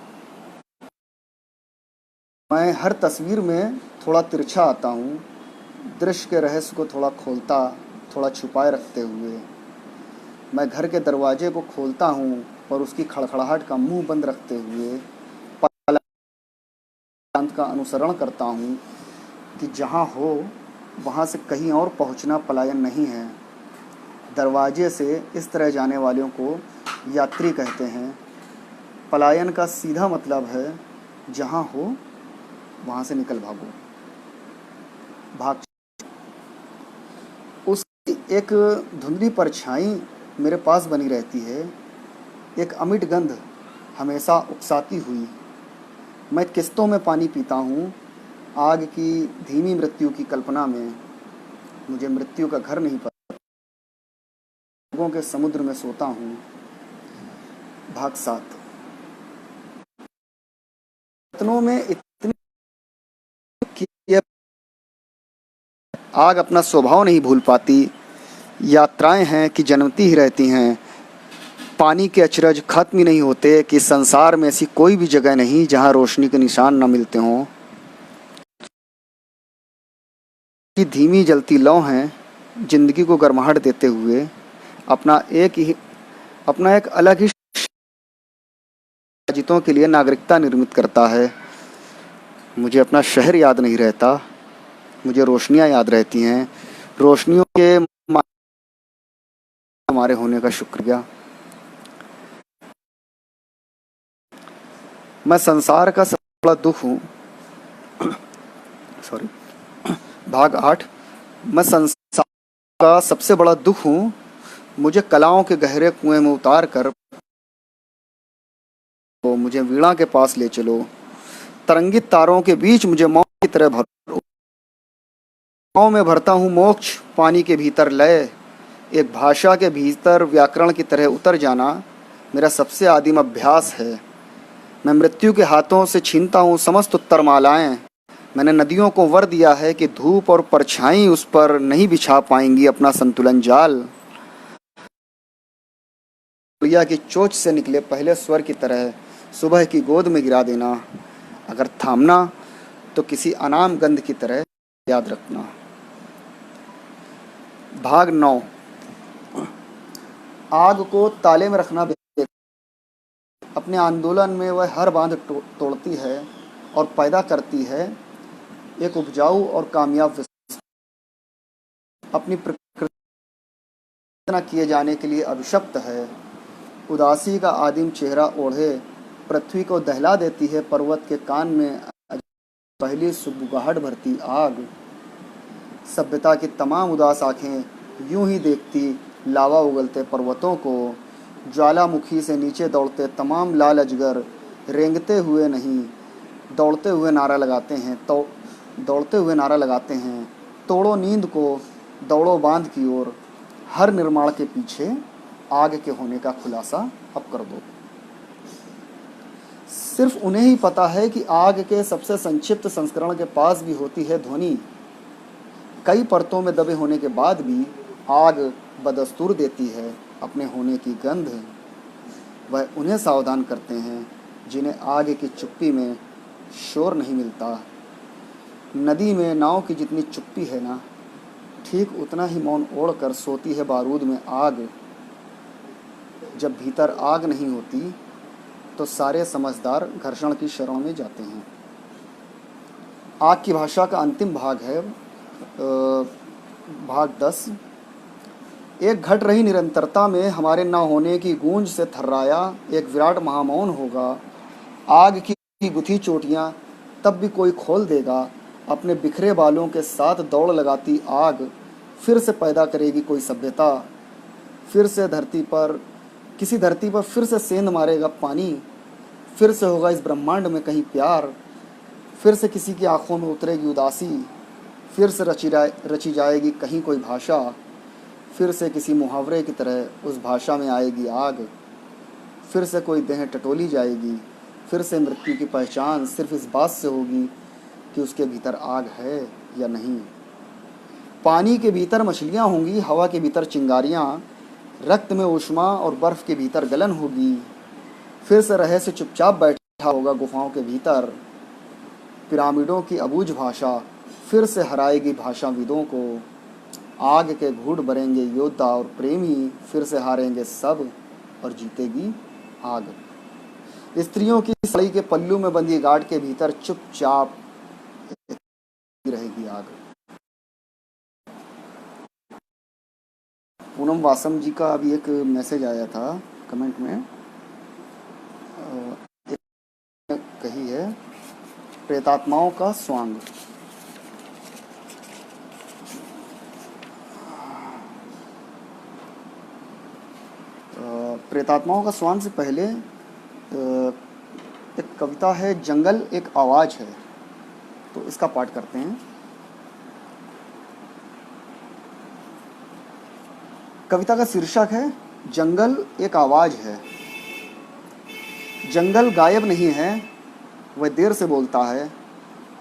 मैं हर तस्वीर में थोड़ा तिरछा आता हूँ, दृश्य के रहस्य को थोड़ा खोलता, थोड़ा छुपाए रखते हुए। मैं घर के दरवाजे को खोलता हूँ पर उसकी खड़खड़ाहट का मुंह बंद रखते हुए पलायन का अनुसरण करता हूँ कि जहाँ हो वहाँ से कहीं और पहुँचना पलायन नहीं है। दरवाजे से इस तरह जाने वालों को यात्री कहते हैं। पलायन का सीधा मतलब है जहाँ हो वहाँ से निकल भागो। भाग। उसकी एक धुंधली परछाई मेरे पास बनी रहती है, एक अमिट गंध हमेशा उकसाती हुई। मैं किस्तों में पानी पीता हूँ, आग की धीमी मृत्यु की कल्पना में। मुझे मृत्यु का घर नहीं पता, लोगों के समुद्र में सोता हूँ। भाग 7। रत्नों में इतनी आग अपना स्वभाव नहीं भूल पाती। यात्राएं हैं कि जन्मती ही रहती हैं। पानी के अचरज खत्म ही नहीं होते कि संसार में ऐसी कोई भी जगह नहीं जहां रोशनी के निशान न मिलते हों। कि धीमी जलती लौ हैं जिंदगी को गर्माहट देते हुए अपना एक अलग ही जितों के लिए नागरिकता निर्मित करता है। मुझे अपना शहर याद नहीं रहता, मुझे रोशनियां याद रहती हैं। रोशनियों के हमारे होने का शुक्रिया। मैं संसार का सबसे बड़ा दुख हूँ। सॉरी। भाग 8। मैं संसार का सबसे बड़ा दुख हूँ। मुझे कलाओं के गहरे कुएं में उतार कर तो मुझे वीणा के पास ले चलो। तरंगित तारों के बीच मुझे मौत की तरह भरो। मौन में भरता हूँ मोक्ष, पानी के भीतर लय। एक भाषा के भीतर व्याकरण की तरह उतर जाना मेरा सबसे आदिम अभ्यास है। मैं मृत्यु के हाथों से छीनता हूँ समस्त उत्तरमालाएं। मैंने नदियों को वर दिया है कि धूप और परछाई उस पर नहीं बिछा पाएंगी अपना संतुलन जाल। प्रिया की चोंच से निकले पहले स्वर की तरह सुबह की गोद में गिरा देना। अगर थामना तो किसी अनाम गंध की तरह याद रखना। भाग 9। आग को ताले में रखना। अपने आंदोलन में वह हर बांध तोड़ती है और पैदा करती है एक उपजाऊ और कामयाब विश्व। अपनी प्रकृति किए जाने के लिए अभिशप्त है। उदासी का आदिम चेहरा ओढ़े पृथ्वी को दहला देती है पर्वत के कान में पहली सुबुगाहट भरती आग। सभ्यता की तमाम उदास आँखें यूं ही देखती लावा उगलते पर्वतों को। ज्वालामुखी से नीचे दौड़ते तमाम लाल अजगर रेंगते हुए नहीं, दौड़ते हुए नारा लगाते हैं तोड़ो नींद को, दौड़ो बांध की ओर। हर निर्माण के पीछे आग के होने का खुलासा अब कर दो। सिर्फ उन्हें ही पता है कि आग के सबसे संक्षिप्त संस्करण के पास भी होती है ध्वनि। कई परतों में दबे होने के बाद भी आग बदस्तूर देती है अपने होने की गंध। वह उन्हें सावधान करते हैं जिन्हें आग की चुप्पी में शोर नहीं मिलता। नदी में नाव की जितनी चुप्पी है ना, ठीक उतना ही मौन ओढ़ कर सोती है बारूद में आग। जब भीतर आग नहीं होती तो सारे समझदार घर्षण की शरण में जाते हैं। आग की भाषा का अंतिम भाग है भाग 10। एक घट रही निरंतरता में हमारे न होने की गूंज से थर्राया एक विराट महामौन होगा। आग की गुथी चोटियाँ तब भी कोई खोल देगा। अपने बिखरे बालों के साथ दौड़ लगाती आग फिर से पैदा करेगी कोई सभ्यता। फिर से धरती पर, किसी धरती पर फिर से सेंध मारेगा पानी। फिर से होगा इस ब्रह्मांड में कहीं प्यार। फिर से किसी की आंखों में उतरेगी उदासी। फिर से रची जाएगी कहीं कोई भाषा। फिर से किसी मुहावरे की तरह उस भाषा में आएगी आग। फिर से कोई देह टटोली जाएगी। फिर से मृत्यु की पहचान सिर्फ इस बात से होगी कि उसके भीतर आग है या नहीं। पानी के भीतर मछलियाँ होंगी, हवा के भीतर चिंगारियाँ, रक्त में ऊष्मा और बर्फ के भीतर गलन होगी। फिर से रहस्य चुपचाप बैठा होगा गुफाओं के भीतर। पिरामिडों की अबूझ भाषा फिर से हराएगी भाषाविदों को। आग के घूंट भरेंगे योद्धा और प्रेमी, फिर से हारेंगे सब और जीतेगी आग। स्त्रियों की साड़ी के पल्लू में बंधी गार्ड के भीतर चुपचाप रहेगी आग। पूनम वासम जी का अभी एक मैसेज आया था कमेंट में, कही है प्रेतात्माओं का स्वांग। प्रेतात्माओं का स्वांग से पहले एक कविता है, जंगल एक आवाज़ है, तो इसका पाठ करते हैं। कविता का शीर्षक है जंगल एक आवाज़ है। जंगल गायब नहीं है, वह देर से बोलता है।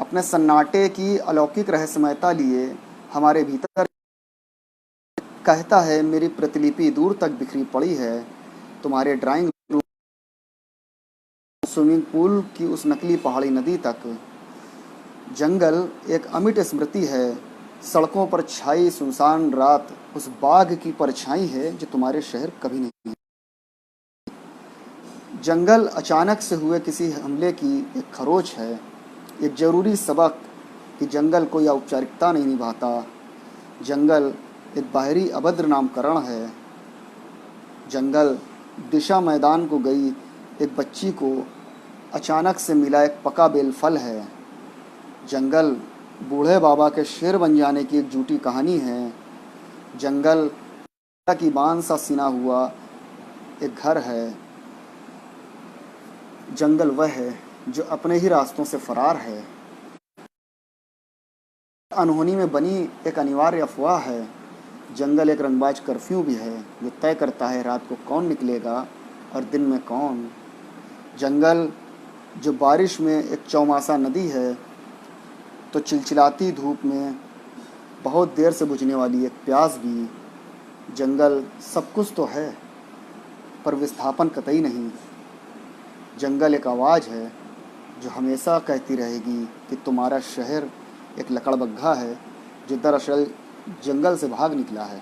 अपने सन्नाटे की अलौकिक रहस्यमयता लिए हमारे भीतर कहता है, मेरी प्रतिलिपि दूर तक बिखरी पड़ी है। तुम्हारे ड्राइंग रूम, स्विमिंग पूल की उस नकली पहाड़ी नदी तक। जंगल एक अमिट स्मृति है। सड़कों पर छाई सुनसान रात उस बाघ की परछाई है जो तुम्हारे शहर कभी नहीं है। जंगल अचानक से हुए किसी हमले की एक खरोच है। एक जरूरी सबक कि जंगल कोई औपचारिकता नहीं निभाता। जंगल एक बाहरी अभद्र नामकरण है। जंगल दिशा मैदान को गई एक बच्ची को अचानक से मिला एक पका बेल फल है। जंगल बूढ़े बाबा के शेर बन जाने की एक झूठी कहानी है। जंगल की बांध सा सिना हुआ एक घर है। जंगल वह है जो अपने ही रास्तों से फरार है। अनहोनी में बनी एक अनिवार्य अफवाह है। जंगल एक रंगबाज कर्फ्यू भी है जो तय करता है रात को कौन निकलेगा और दिन में कौन। जंगल जो बारिश में एक चौमासा नदी है तो चिलचिलाती धूप में बहुत देर से बुझने वाली एक प्यास भी। जंगल सब कुछ तो है पर विस्थापन कतई नहीं। जंगल एक आवाज़ है जो हमेशा कहती रहेगी कि तुम्हारा शहर एक लकड़बग्घा है जो दरअसल जंगल से भाग निकला है।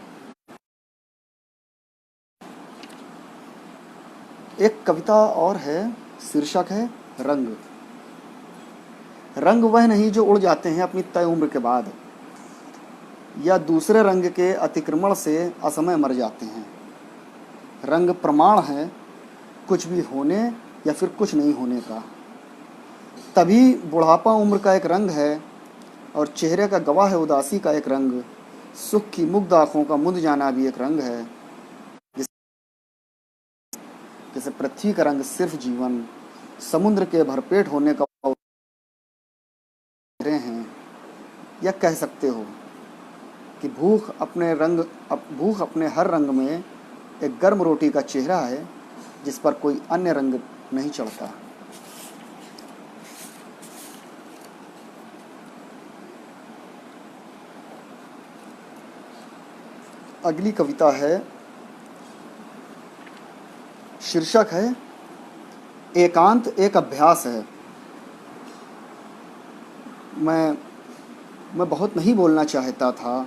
एक कविता और है, शीर्षक है रंग। रंग वह नहीं जो उड़ जाते हैं अपनी तय उम्र के बाद, या दूसरे रंग के अतिक्रमण से असमय मर जाते हैं। रंग प्रमाण है कुछ भी होने या फिर कुछ नहीं होने का। तभी बुढ़ापा उम्र का एक रंग है और चेहरे का गवाह है उदासी का एक रंग। सुख की मुग्ध आँखों का मुंद जाना भी एक रंग है। जैसे पृथ्वी का रंग सिर्फ जीवन, समुद्र के भरपेट होने का हैं। या कह सकते हो कि भूख अपने हर रंग में एक गर्म रोटी का चेहरा है जिस पर कोई अन्य रंग नहीं चढ़ता। अगली कविता है, शीर्षक है एकांत एक अभ्यास है। मैं बहुत नहीं बोलना चाहता था,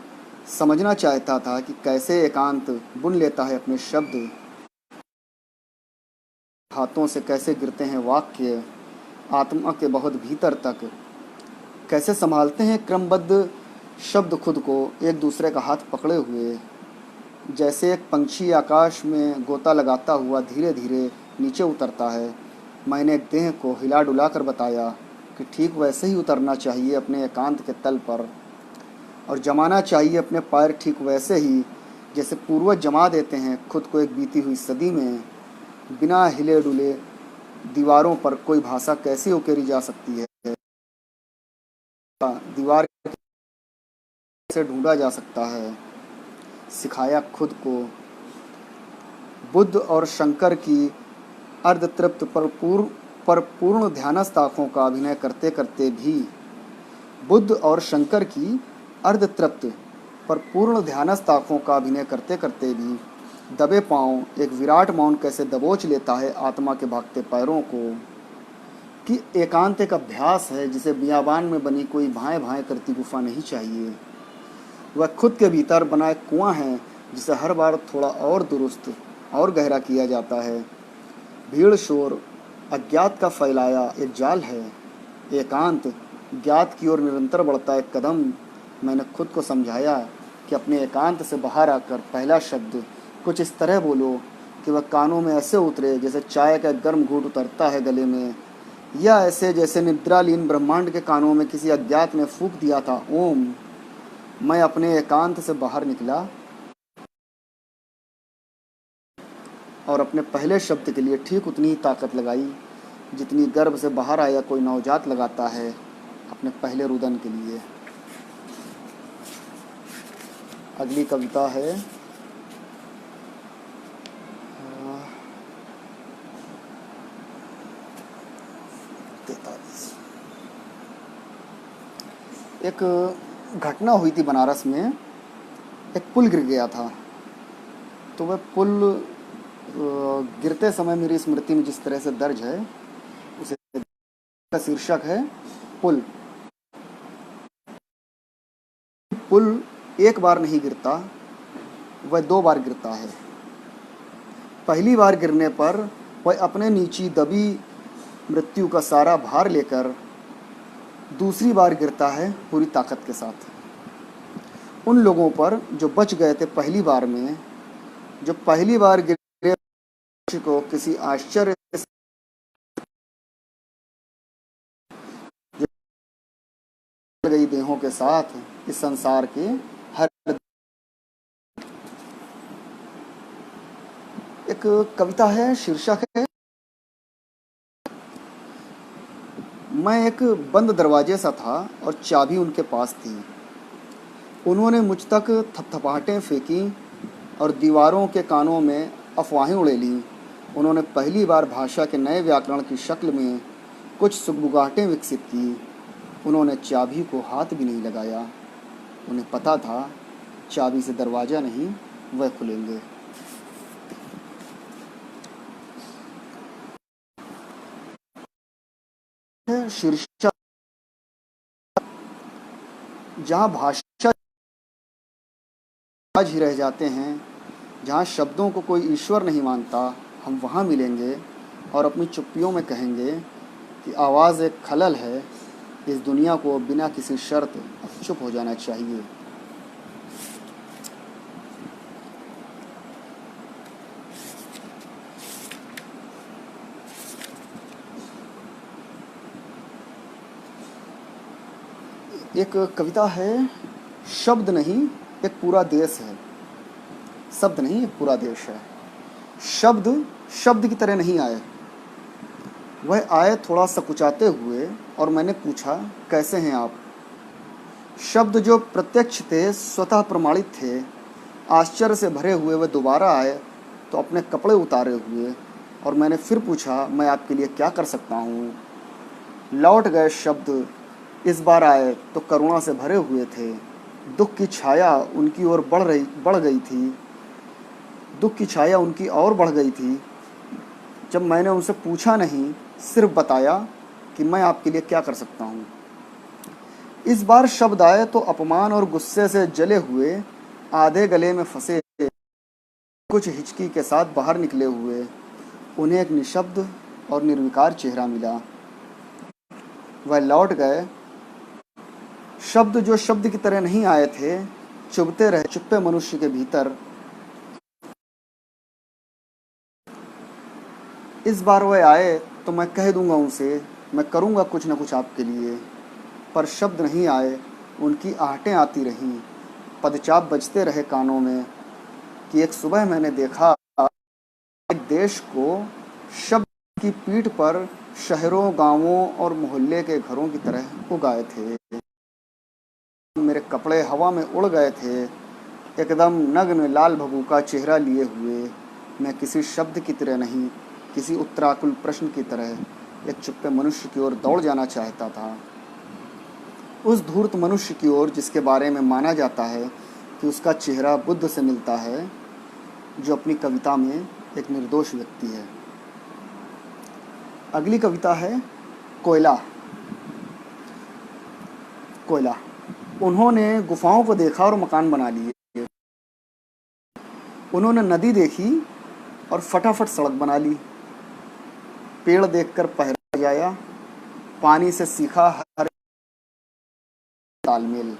समझना चाहता था कि कैसे एकांत बुन लेता है अपने शब्द। हाथों से कैसे गिरते हैं वाक्य आत्मा के बहुत भीतर तक। कैसे संभालते हैं क्रमबद्ध शब्द खुद को एक दूसरे का हाथ पकड़े हुए। जैसे एक पंछी आकाश में गोता लगाता हुआ धीरे धीरे नीचे उतरता है, मैंने देह को हिला डुला कर बताया कि ठीक वैसे ही उतरना चाहिए अपने एकांत के तल पर, और जमाना चाहिए अपने पैर ठीक वैसे ही जैसे पूर्वज जमा देते हैं खुद को एक बीती हुई सदी में। बिना हिले डुले दीवारों पर कोई भाषा कैसे उकेरी जा सकती है, दीवार से ढूंढा जा सकता है। सिखाया खुद को। बुद्ध और शंकर की अर्धतृप्त पर पूर्ण ध्यानस्थ आँखों का अभिनय करते करते भी, बुद्ध और शंकर की अर्धतृप्त पर पूर्ण ध्यानस्थ आँखों का अभिनय करते करते भी दबे पांव एक विराट मौन कैसे दबोच लेता है आत्मा के भागते पैरों को, कि एकांत एक अभ्यास है जिसे बियाबान में बनी कोई भाएं भाएं करती गुफा नहीं चाहिए। वह खुद के भीतर बना एक कुआं है जिसे हर बार थोड़ा और दुरुस्त और गहरा किया जाता है। भीड़ शोर अज्ञात का फैलाया एक जाल है, एकांत ज्ञात की ओर निरंतर बढ़ता एक कदम। मैंने खुद को समझाया कि अपने एकांत से बाहर आकर पहला शब्द कुछ इस तरह बोलो कि वह कानों में ऐसे उतरे जैसे चाय का गर्म घूंट उतरता है गले में, या ऐसे जैसे निद्रालीन ब्रह्मांड के कानों में किसी अज्ञात ने फूंक दिया था ओम। मैं अपने एकांत से बाहर निकला और अपने पहले शब्द के लिए ठीक उतनी ही ताकत लगाई जितनी गर्भ से बाहर आया कोई नवजात लगाता है अपने पहले रुदन के लिए। अगली कविता है 43। एक घटना हुई थी बनारस में, एक पुल गिर गया था। तो वह पुल गिरते समय मेरी स्मृति में जिस तरह से दर्ज है उसे का शीर्षक है पुल। पुल एक बार नहीं गिरता, वह 2 बार गिरता है। पहली बार गिरने पर वह अपने नीची दबी मृत्यु का सारा भार लेकर दूसरी बार गिरता है पूरी ताकत के साथ। उन लोगों पर जो बच गए थे पहली बार में, जो पहली बार गिरे को किसी आश्चर्य गई देहों के साथ इस संसार के हर। एक कविता है, शीर्षक है मैं एक बंद दरवाजे सा था और चाबी उनके पास थी। उन्होंने मुझ तक थपथपाहटें फेंकी और दीवारों के कानों में अफवाहें उड़े लीं। उन्होंने पहली बार भाषा के नए व्याकरण की शक्ल में कुछ सुगबुगाहटें विकसित की। उन्होंने चाबी को हाथ भी नहीं लगाया। उन्हें पता था चाबी से दरवाज़ा नहीं वह खुलेंगे। शीर्षक जहाँ भाषा आज ही रह जाते हैं, जहाँ शब्दों को कोई ईश्वर नहीं मानता, हम वहाँ मिलेंगे और अपनी चुप्पियों में कहेंगे कि आवाज़ एक खलल है, इस दुनिया को बिना किसी शर्त अब चुप हो जाना चाहिए। एक कविता है, शब्द नहीं एक पूरा देश है। शब्द नहीं एक पूरा देश है। शब्द शब्द की तरह नहीं आए, वह आए थोड़ा सकुचाते हुए और मैंने पूछा कैसे हैं आप। शब्द जो प्रत्यक्ष थे, स्वतः प्रमाणित थे, आश्चर्य से भरे हुए वह दोबारा आए तो अपने कपड़े उतारे हुए, और मैंने फिर पूछा मैं आपके लिए क्या कर सकता हूँ। लौट गए शब्द, इस बार आए तो करुणा से भरे हुए थे। दुख की छाया उनकी ओर बढ़ गई थी। दुख की छाया उनकी और बढ़ गई थी जब मैंने उनसे पूछा नहीं, सिर्फ बताया कि मैं आपके लिए क्या कर सकता हूँ। इस बार शब्द आए तो अपमान और गुस्से से जले हुए, आधे गले में फंसे, कुछ हिचकी के साथ बाहर निकले हुए। उन्हें एक निशब्द और निर्विकार चेहरा मिला। वह लौट गए। शब्द जो शब्द की तरह नहीं आए थे, चुभते रहे चुप्पे मनुष्य के भीतर। इस बार वह आए तो मैं कह दूंगा उनसे, मैं करूंगा कुछ न कुछ आपके लिए, पर शब्द नहीं आए। उनकी आहटें आती रहीं, पदचाप बजते रहे कानों में कि एक सुबह मैंने देखा एक देश को शब्द की पीठ पर शहरों, गांवों और मोहल्ले के घरों की तरह उगाए थे। मेरे कपड़े हवा में उड़ गए थे, एकदम नग्न लाल भभूका चेहरा लिए हुए। मैं किसी शब्द की तरह नहीं, किसी उत्तराकुल प्रश्न की तरह एक चुप्पे मनुष्य की ओर दौड़ जाना चाहता था। उस धूर्त मनुष्य की ओर जिसके बारे में माना जाता है कि उसका चेहरा बुद्ध से मिलता है, जो अपनी कविता में एक निर्दोष व्यक्ति है। अगली कविता है कोयला। कोयला। उन्होंने गुफाओं को देखा और मकान बना लिए। उन्होंने नदी देखी और फटाफट सड़क बना ली। पेड़ देखकर पहरा जाया, पानी से सीखा हर तालमेल।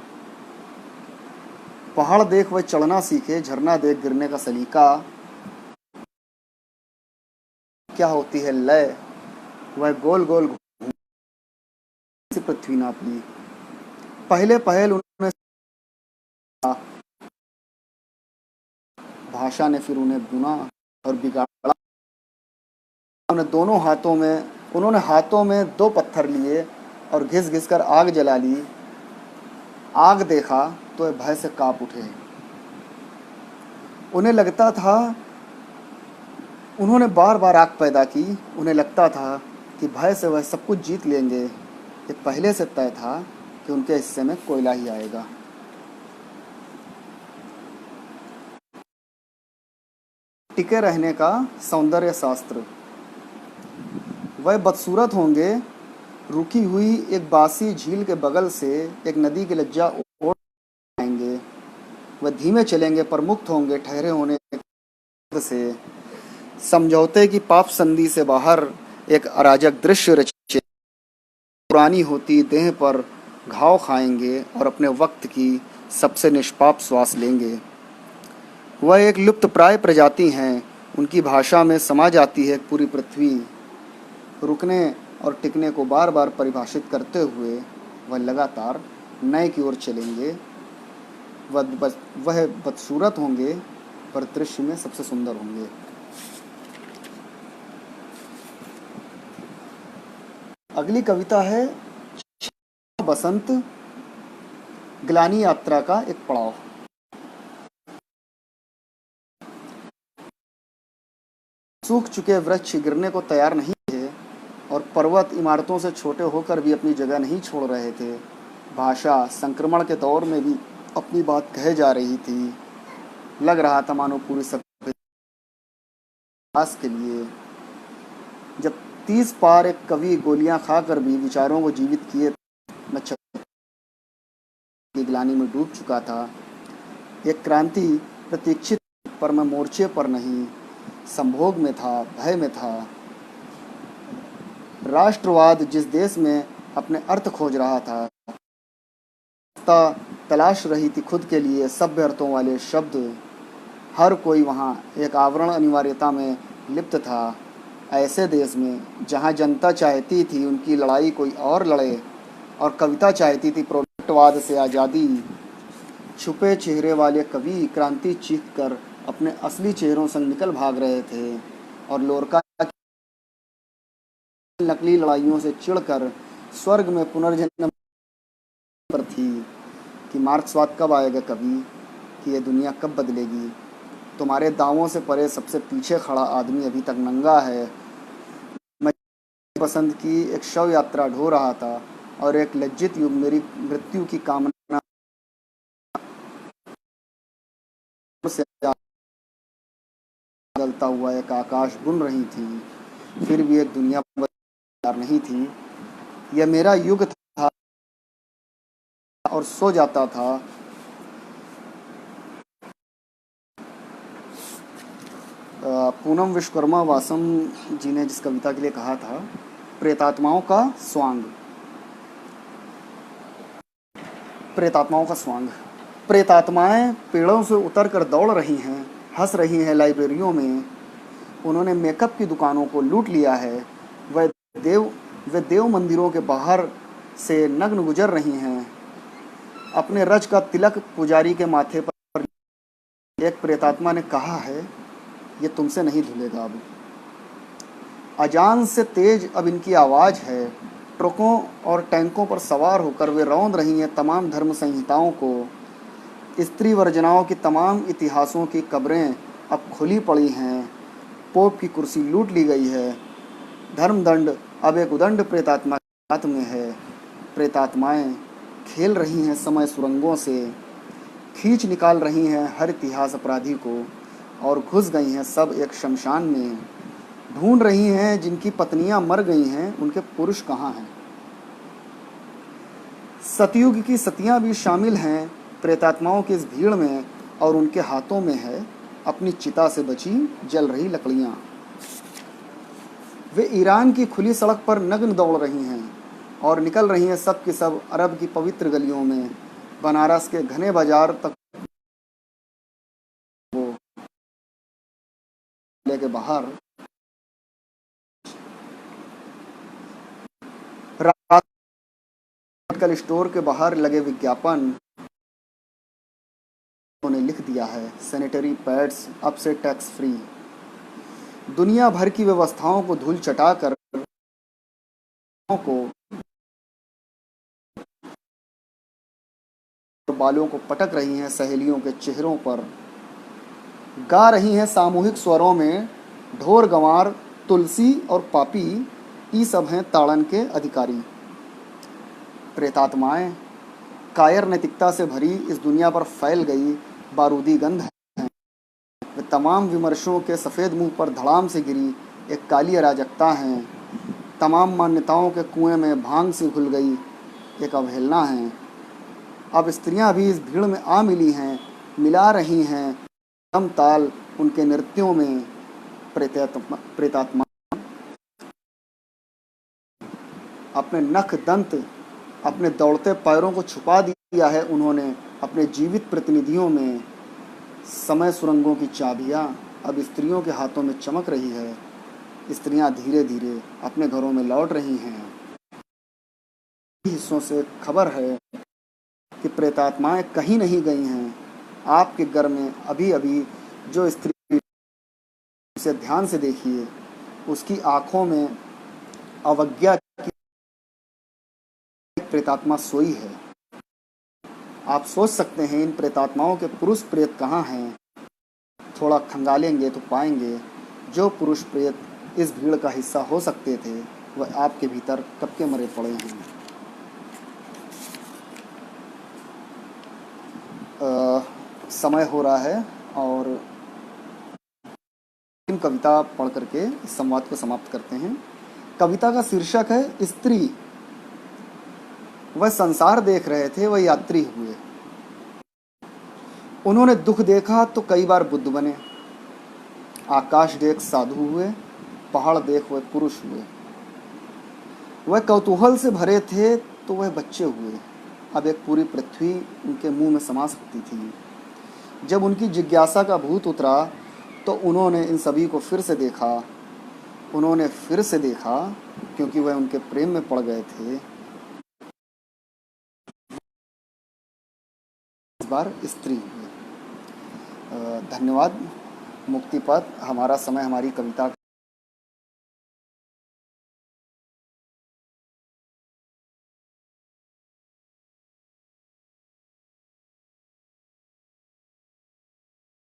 पहाड़ देख वह चढ़ना सीखे, झरना देख गिरने का सलीका। क्या होती है लय, वह गोल गोल घूम पृथ्वी नाप ली। पहले पहल उन्होंने भाषा ने फिर उन्हें बुना और बिगाड़ा। उन्होंने हाथों में 2 पत्थर लिए और घिस घिस कर आग जला ली। आग देखा तो भय से कांप उठे। उन्हें लगता था, उन्होंने बार बार आग पैदा की। उन्हें लगता था कि भय से वह सब कुछ जीत लेंगे। ये पहले से तय था कि उनके हिस्से में कोयला ही आएगा। टिके रहने का सौंदर्य शास्त्र। वह बदसूरत होंगे, रुकी हुई एक बासी झील के बगल से एक नदी की लज्जा ओढ़ आएंगे। वह धीमे चलेंगे पर मुक्त होंगे ठहरे होने से। समझौते की पाप संधि से बाहर एक अराजक दृश्य रचे। पुरानी होती देह पर घाव खाएंगे और अपने वक्त की सबसे निष्पाप श्वास लेंगे। वह एक लुप्त प्राय प्रजाति हैं, उनकी भाषा में समा जाती है पूरी पृथ्वी। रुकने और टिकने को बार बार परिभाषित करते हुए वह लगातार नए की ओर चलेंगे। वह बदसूरत होंगे पर दृश्य में सबसे सुंदर होंगे। अगली कविता है बसंत, ग्लानी यात्रा का एक पड़ाव। सूख चुके वृक्ष गिरने को तैयार नहीं थे और पर्वत इमारतों से छोटे होकर भी अपनी जगह नहीं छोड़ रहे थे। भाषा संक्रमण के दौर में भी अपनी बात कहे जा रही थी। लग रहा था मानो पूरी सभ्यता के लिए। जब 30 पार एक कवि गोलियां खाकर भी विचारों को जीवित किए, मैं की ग्लानि में डूब चुका था। एक क्रांति प्रतीक्षित, पर मैं मोर्चे पर नहीं, संभोग में था, भय में था। राष्ट्रवाद जिस देश में अपने अर्थ खोज रहा था, तलाश रही थी खुद के लिए सभ्य अर्थों वाले शब्द। हर कोई वहाँ एक आवरण अनिवार्यता में लिप्त था। ऐसे देश में जहाँ जनता चाहती थी उनकी लड़ाई कोई और लड़े और कविता चाहती थी प्रोडक्टवाद से आज़ादी। छुपे चेहरे वाले कवि क्रांति चीख कर अपने असली चेहरों से निकल भाग रहे थे और लोरका नकली लड़ाइयों से चिढ़कर स्वर्ग में पुनर्जन्म पर थी कि मार्क्सवाद कब आएगा कभी, कि ये दुनिया कब बदलेगी। तुम्हारे दावों से परे सबसे पीछे खड़ा आदमी अभी तक नंगा है। मैं पसंद की एक शव यात्रा ढो रहा था और एक लज्जित युग मेरी मृत्यु की कामना से बदलता हुआ एक आकाश बुन रही थी। फिर भी एक दुनिया तैयार नहीं थी। यह मेरा युग था और सो जाता था। पूनम विश्वकर्मा वासम जी ने जिस कविता के लिए कहा था, प्रेतात्माओं का स्वांग। प्रेतात्माओं का स्वांग। प्रेतात्माएं पेड़ों से उतर कर दौड़ रही हैं, हंस रही हैं लाइब्रेरियों में। उन्होंने मेकअप की दुकानों को लूट लिया है। वह देव वे देव मंदिरों के बाहर से नग्न गुजर रही हैं। अपने रज का तिलक पुजारी के माथे पर। एक प्रेतात्मा ने कहा है, ये तुमसे नहीं धुलेगा अब। अजान से तेज अब इनकी आवाज़ है। ट्रकों और टैंकों पर सवार होकर वे रौंद रही हैं तमाम धर्म संहिताओं को। स्त्री वर्जनाओं की तमाम इतिहासों की कब्रें अब खुली पड़ी हैं। पोप की कुर्सी लूट ली गई है। धर्मदंड अब एक उदंड प्रेतात्मा के हाथ में है। प्रेतात्माएं खेल रही हैं समय सुरंगों से, खींच निकाल रही हैं हर इतिहास अपराधी को, और घुस गई हैं सब एक शमशान में। ढूंढ रही हैं जिनकी पत्नियां मर गई हैं, उनके पुरुष कहाँ हैं। सतयुग की सतियां भी शामिल हैं प्रेतात्माओं की इस भीड़ में, और उनके हाथों में है अपनी चिता से बची जल रही लकड़ियां। वे ईरान की खुली सड़क पर नग्न दौड़ रही हैं और निकल रही हैं सब की सब अरब की पवित्र गलियों में, बनारस के घने बाजार तक वो के बाहर। मेडिकल स्टोर के बाहर लगे विज्ञापन उन्होंने लिख दिया है, सैनिटरी पैड्स अब से टैक्स फ्री। दुनिया भर की व्यवस्थाओं को धूल चटाकर को बालों को पटक रही हैं सहेलियों के चेहरों पर। गा रही हैं सामूहिक स्वरों में, ढोर गंवार तुलसी और पापी ये सब हैं ताड़न के अधिकारी। प्रेतात्माएं कायर नैतिकता से भरी इस दुनिया पर फैल गई बारूदी गंध है। वे तमाम विमर्शों के सफ़ेद मुंह पर धड़ाम से गिरी एक काली अराजकता हैं। तमाम मान्यताओं के कुएं में भांग से घुल गई एक अवहेलना है। अब स्त्रियां भी इस भीड़ में आ मिली हैं, मिला रही हैं दम ताल उनके नृत्यों में। प्रेतात्मा अपने नख दंत, अपने दौड़ते पैरों को छुपा दिया है उन्होंने अपने जीवित प्रतिनिधियों में। समय सुरंगों की चाबियां अब स्त्रियों के हाथों में चमक रही है। स्त्रियां धीरे धीरे अपने घरों में लौट रही हैं। हिस्सों से खबर है कि प्रेतात्माएं कहीं नहीं गई हैं। आपके घर में अभी अभी जो स्त्री, उसे ध्यान से देखिए, उसकी आंखों में अवज्ञा की प्रेतात्मा सोई है। आप सोच सकते हैं इन प्रेतात्माओं के पुरुष प्रेत कहाँ हैं। थोड़ा खंगालेंगे तो पाएंगे जो पुरुष प्रेत इस भीड़ का हिस्सा हो सकते थे वह आपके भीतर कब के मरे पड़े हैं। समय हो रहा है और कविता पढ़ करके इस संवाद को समाप्त करते हैं। कविता का शीर्षक है स्त्री। वह संसार देख रहे थे, वह यात्री हुए। उन्होंने दुख देखा तो कई बार बुद्ध बने। आकाश देख साधु हुए, पहाड़ देख वह पुरुष हुए। वह कौतूहल से भरे थे तो वह बच्चे हुए। अब एक पूरी पृथ्वी उनके मुंह में समा सकती थी। जब उनकी जिज्ञासा का भूत उतरा तो उन्होंने इन सभी को फिर से देखा। उन्होंने फिर से देखा क्योंकि वह उनके प्रेम में पड़ गए थे। इस बार स्त्री हुई। धन्यवाद। मुक्तिपथ हमारा समय हमारी कविता का